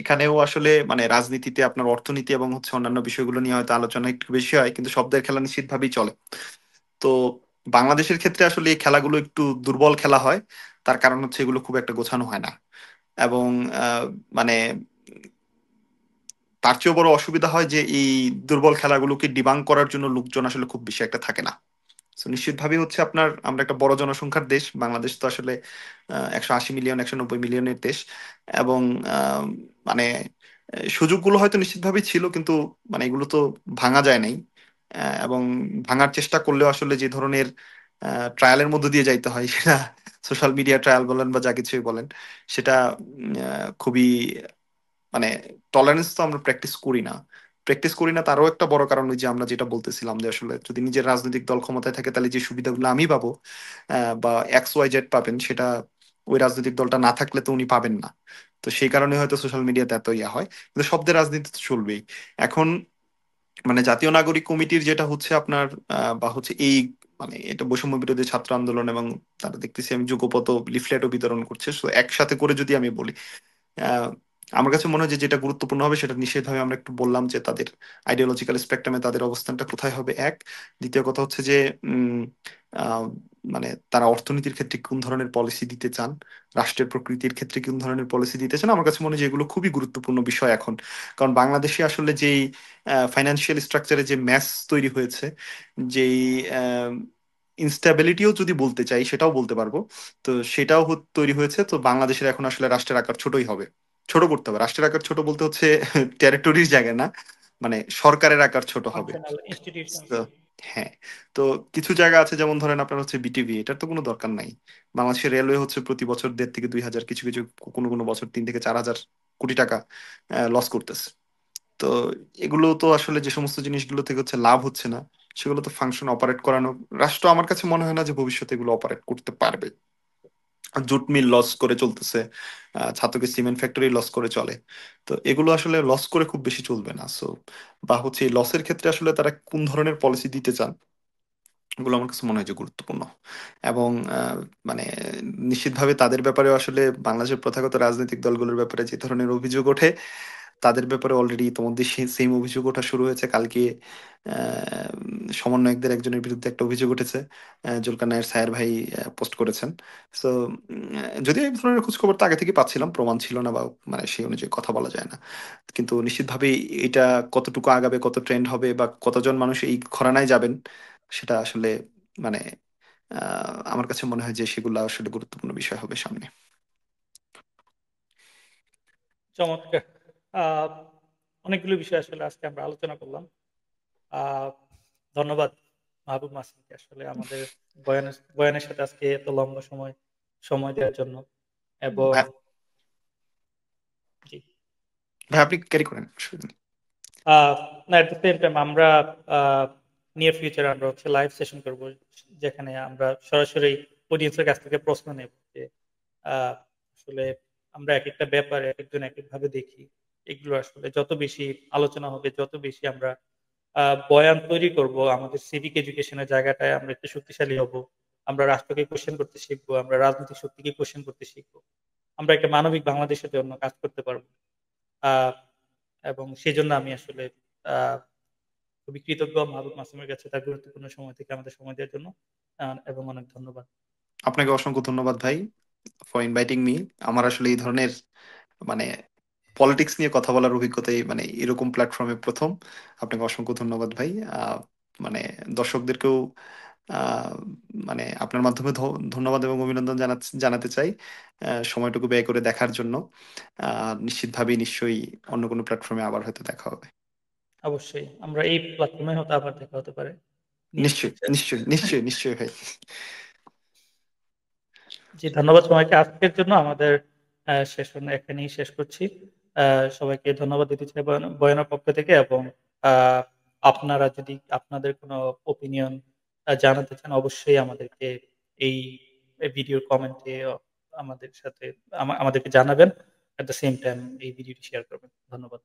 B: এখানেও আসলে মানে রাজনীতিতে আপনার অর্থনীতি এবং হচ্ছে অন্যান্য বিষয়গুলো নিয়ে হয়তো আলোচনা একটু বেশি হয়, কিন্তু শব্দের খেলা নিশ্চিতভাবেই চলে। তো বাংলাদেশের ক্ষেত্রে আসলে এই খেলাগুলো একটু দুর্বল খেলা হয়। তার কারণ হচ্ছে এগুলো খুব একটা গোছানো হয় না। এবং মানে তার চেয়েও বড় অসুবিধা হয় যে এই দুর্বল খেলাগুলোকে ডিবাঙ্ক করার জন্য লোকজন আসলে খুব বেশি একটা থাকে না। তো নিশ্চিতভাবেই হচ্ছে আপনার, আমরা একটা বড় জনসংখ্যার দেশ, বাংলাদেশ তো আসলে 180 মিলিয়ন 190 মিলিয়নের দেশ। এবং আহ, মানে সুযোগগুলো হয়তো নিশ্চিতভাবেই ছিল, কিন্তু মানে এগুলো তো ভাঙা যায় নাই। এবং ভাঙার চেষ্টা করলেও আসলে যে ধরনের ট্রায়ালের মধ্যে দিয়ে যাইতে হয়, সেটা সোশ্যাল মিডিয়া ট্রায়াল বলেন বা যা কিছুই বলেন, সেটা খুবই মানে টলারেন্স তো আমরা প্র্যাকটিস করি না। তারও একটা বড় কারণ ওই যে আমরা যেটা বলতেছিলাম, যে আসলে যদি নিজের রাজনৈতিক দল ক্ষমতায় থাকে তাহলে যে সুবিধাগুলো আমি পাবো বা XYZ পাবেন, সেটা ওই রাজনৈতিক দলটা না থাকলে তো উনি পাবেন না। তো সেই কারণে হয়তো সোশ্যাল মিডিয়াতে এত ইয়া হয়, কিন্তু শব্দের রাজনীতি তো চলবেই। এখন মানে জাতীয় নাগরিক কমিটির যেটা হচ্ছে আপনার বা হচ্ছে এই মানে এটা বৈষম্য বিরোধী ছাত্র আন্দোলন, এবং তারা দেখতেছি আমি যুগপত লিফলেটও বিতরণ করছে। So একসাথে করে যদি আমি বলি, আহ, আমার কাছে মনে হয় যে যেটা গুরুত্বপূর্ণ হবে সেটা নিশ্চিতভাবে আমরা একটু বললাম যে তাদের আইডিওলজিক্যাল স্পেকট্রামে তাদের অবস্থানটা কোথায় হবে, এক। দ্বিতীয় কথা হচ্ছে যে উম, আহ, মানে তারা অর্থনীতির ক্ষেত্রে কোন ধরনের পলিসি দিতে চান, রাষ্ট্রের প্রকৃতির ক্ষেত্রে কোন ধরনের পলিসি দিতে চান। আমার কাছে মনে হয় যে এগুলো খুবই গুরুত্বপূর্ণ বিষয় এখন। কারণ বাংলাদেশে আসলে যেই ফাইন্যান্সিয়াল স্ট্রাকচারে যে ম্যাস তৈরি হয়েছে, যেই ইনস্ট্যাবিলিটিও যদি বলতে চাই সেটাও বলতে পারবো। তো সেটাও তৈরি হয়েছে। তো বাংলাদেশের এখন আসলে রাষ্ট্রের আকার ছোটই হবে, ছোট করতে হবে। রাষ্ট্রের আকার ছোট বলতে হচ্ছে টেরিটরির জায়গায় না, মানে সরকারের আকার ছোট হবে।
A: Functional institution.
B: তো হ্যাঁ, তো কিছু জায়গা আছে যেমন ধরেন আপনার হচ্ছে বিটিভি, এটার তো কোনো দরকার নাই। বাংলাদেশের রেলওয়ে হচ্ছে প্রতি বছর 1.5 থেকে 2 হাজার, কিছু কিছু কোনো কোনো বছর 3 থেকে 4 হাজার কোটি টাকা লস করতেছে। তো এগুলো তো আসলে যে সমস্ত জিনিসগুলো থেকে হচ্ছে লাভ হচ্ছে না, সেগুলো তো ফাংশন অপারেট করানো, রাষ্ট্র আমার কাছে মনে হয় না যে ভবিষ্যতে এগুলো অপারেট করতে পারবে। জুট মিল লস করে চলতেছে, ছাতকে সিমেন্ট ফ্যাক্টরি লস করে চলে। তো এগুলো আসলে লস করে খুব বেশি চলবে না। সো বা হচ্ছে এই লসের ক্ষেত্রে আসলে তারা কোন ধরনের পলিসি দিতে চান, এগুলো আমার কাছে মনে হয় যে গুরুত্বপূর্ণ। এবং মানে নিশ্চিতভাবে তাদের ব্যাপারেও আসলে বাংলাদেশের প্রথাগত রাজনৈতিক দলগুলোর ব্যাপারে যে ধরনের অভিযোগ ওঠে, তাদের ব্যাপারে অলরেডি তোমাদের সেম অভিযোগ ওঠা শুরু হয়েছে। কালকে আহ, সমন্বয়কদের একজনের বিরুদ্ধে একটা অভিযোগ উঠেছে, জুলকার নায়ের সায়ের ভাই পোস্ট করেছেন। তো যদিও এই ধরনের খোঁজ খবর তো আগে থেকে পাচ্ছিলাম, প্রমাণ ছিল না বা মানে সেই অনুযায়ী কথা বলা যায় না। কিন্তু নিশ্চিতভাবেই এটা কতটুকু আগাবে, কত ট্রেন্ড হবে বা কতজন মানুষ এই ঘরানায় যাবেন, সেটা আসলে মানে আমার কাছে মনে হয় যে সেগুলো আসলে গুরুত্বপূর্ণ বিষয় হবে সামনে।
A: চমৎকার। আহ অনেকগুলো বিষয় আসলে আজকে আমরা আলোচনা করলাম। আহ ধন্যবাদ মাহবুব মাসুমকে আসলে আমাদের বয়ানের সাথে আজকে এত লম্বা সময় সময় দেওয়ার জন্য। এবং
B: ভাই,
A: জি,
B: ভাই আপনি ক্যারি করেন, অসুবিধা নেই।
A: না, এট দ্য সেম টাইম আমরা নিয়ার ফিউচারে আমরা হচ্ছে লাইভ সেশন করব, যেখানে আমরা সরাসরি অডিয়েন্সের কাছ থেকে প্রশ্ন নেব যে আহ, আসলে আমরা এক একটা ব্যাপার এক একজন এক একভাবে দেখি। এগুলো আসলে যত বেশি আলোচনা হবে, যত বেশি আমরা বয়ান তৈরি করব, আমাদের সিভিক এডুকেশনের জায়গাটায় আমরা একটু শক্তিশালী হব। আমরা রাষ্ট্রকে কোশ্চেন করতে শিখবো, আমরা রাজনৈতিক শক্তিকে কোশ্চেন করতে শিখবো। আমরা একটা মানবিক বাংলাদেশের জন্য কাজ করতে পারবো। আহ, এবং সেই জন্য আমি আসলে আহ, খুবই কৃতজ্ঞ মাহবুব মাসুমের কাছে তার গুরুত্বপূর্ণ সময় থেকে আমাদের সময় দেওয়ার জন্য। এবং অনেক ধন্যবাদ।
B: আপনাকে অসংখ্য ধন্যবাদ ভাই ফর ইনভাইটিং মি। আমার আসলে এই ধরনের মানে পলিটিক্স নিয়ে কথা বলার অভিজ্ঞতাই মানে এরকম প্ল্যাটফর্মে প্রথম। আপনাকে অসংখ্য ধন্যবাদ ভাই। মানে দর্শকদেরকেও আহ, মানে আপনার মাধ্যমে ধন্যবাদ এবং অভিনন্দন জানাতে চাই সময়টুকু ব্যয় করে দেখার জন্য। নিশ্চিতভাবেই নিশ্চয়ই অন্য কোনো প্ল্যাটফর্মে আবার হয়তো দেখা হবে।
A: অবশ্যই আমরা এই প্ল্যাটফর্মে হয়তো আবার দেখা হতে পারে নিয়ার
B: নিশ্চয়ই
A: ফিউচার।
B: নিশ্চয়ই নিশ্চয়ই নিশ্চয়ই ভাই।
A: জি, ধন্যবাদ সবাইকে আজকের জন্য। আমাদের সেশন এখানেই শেষ করছি। সবাইকে ধন্যবাদ দিতে চাই বয়ানের পক্ষ থেকে, এবং আহ, আপনারা যদি আপনাদের কোনো ওপিনিয়ন জানাতে চান, অবশ্যই আমাদেরকে এই ভিডিওর কমেন্টে আমাদের সাথে আমাদেরকে জানাবেন। এট দ্য সেম টাইম এই ভিডিওটি শেয়ার করবেন। ধন্যবাদ।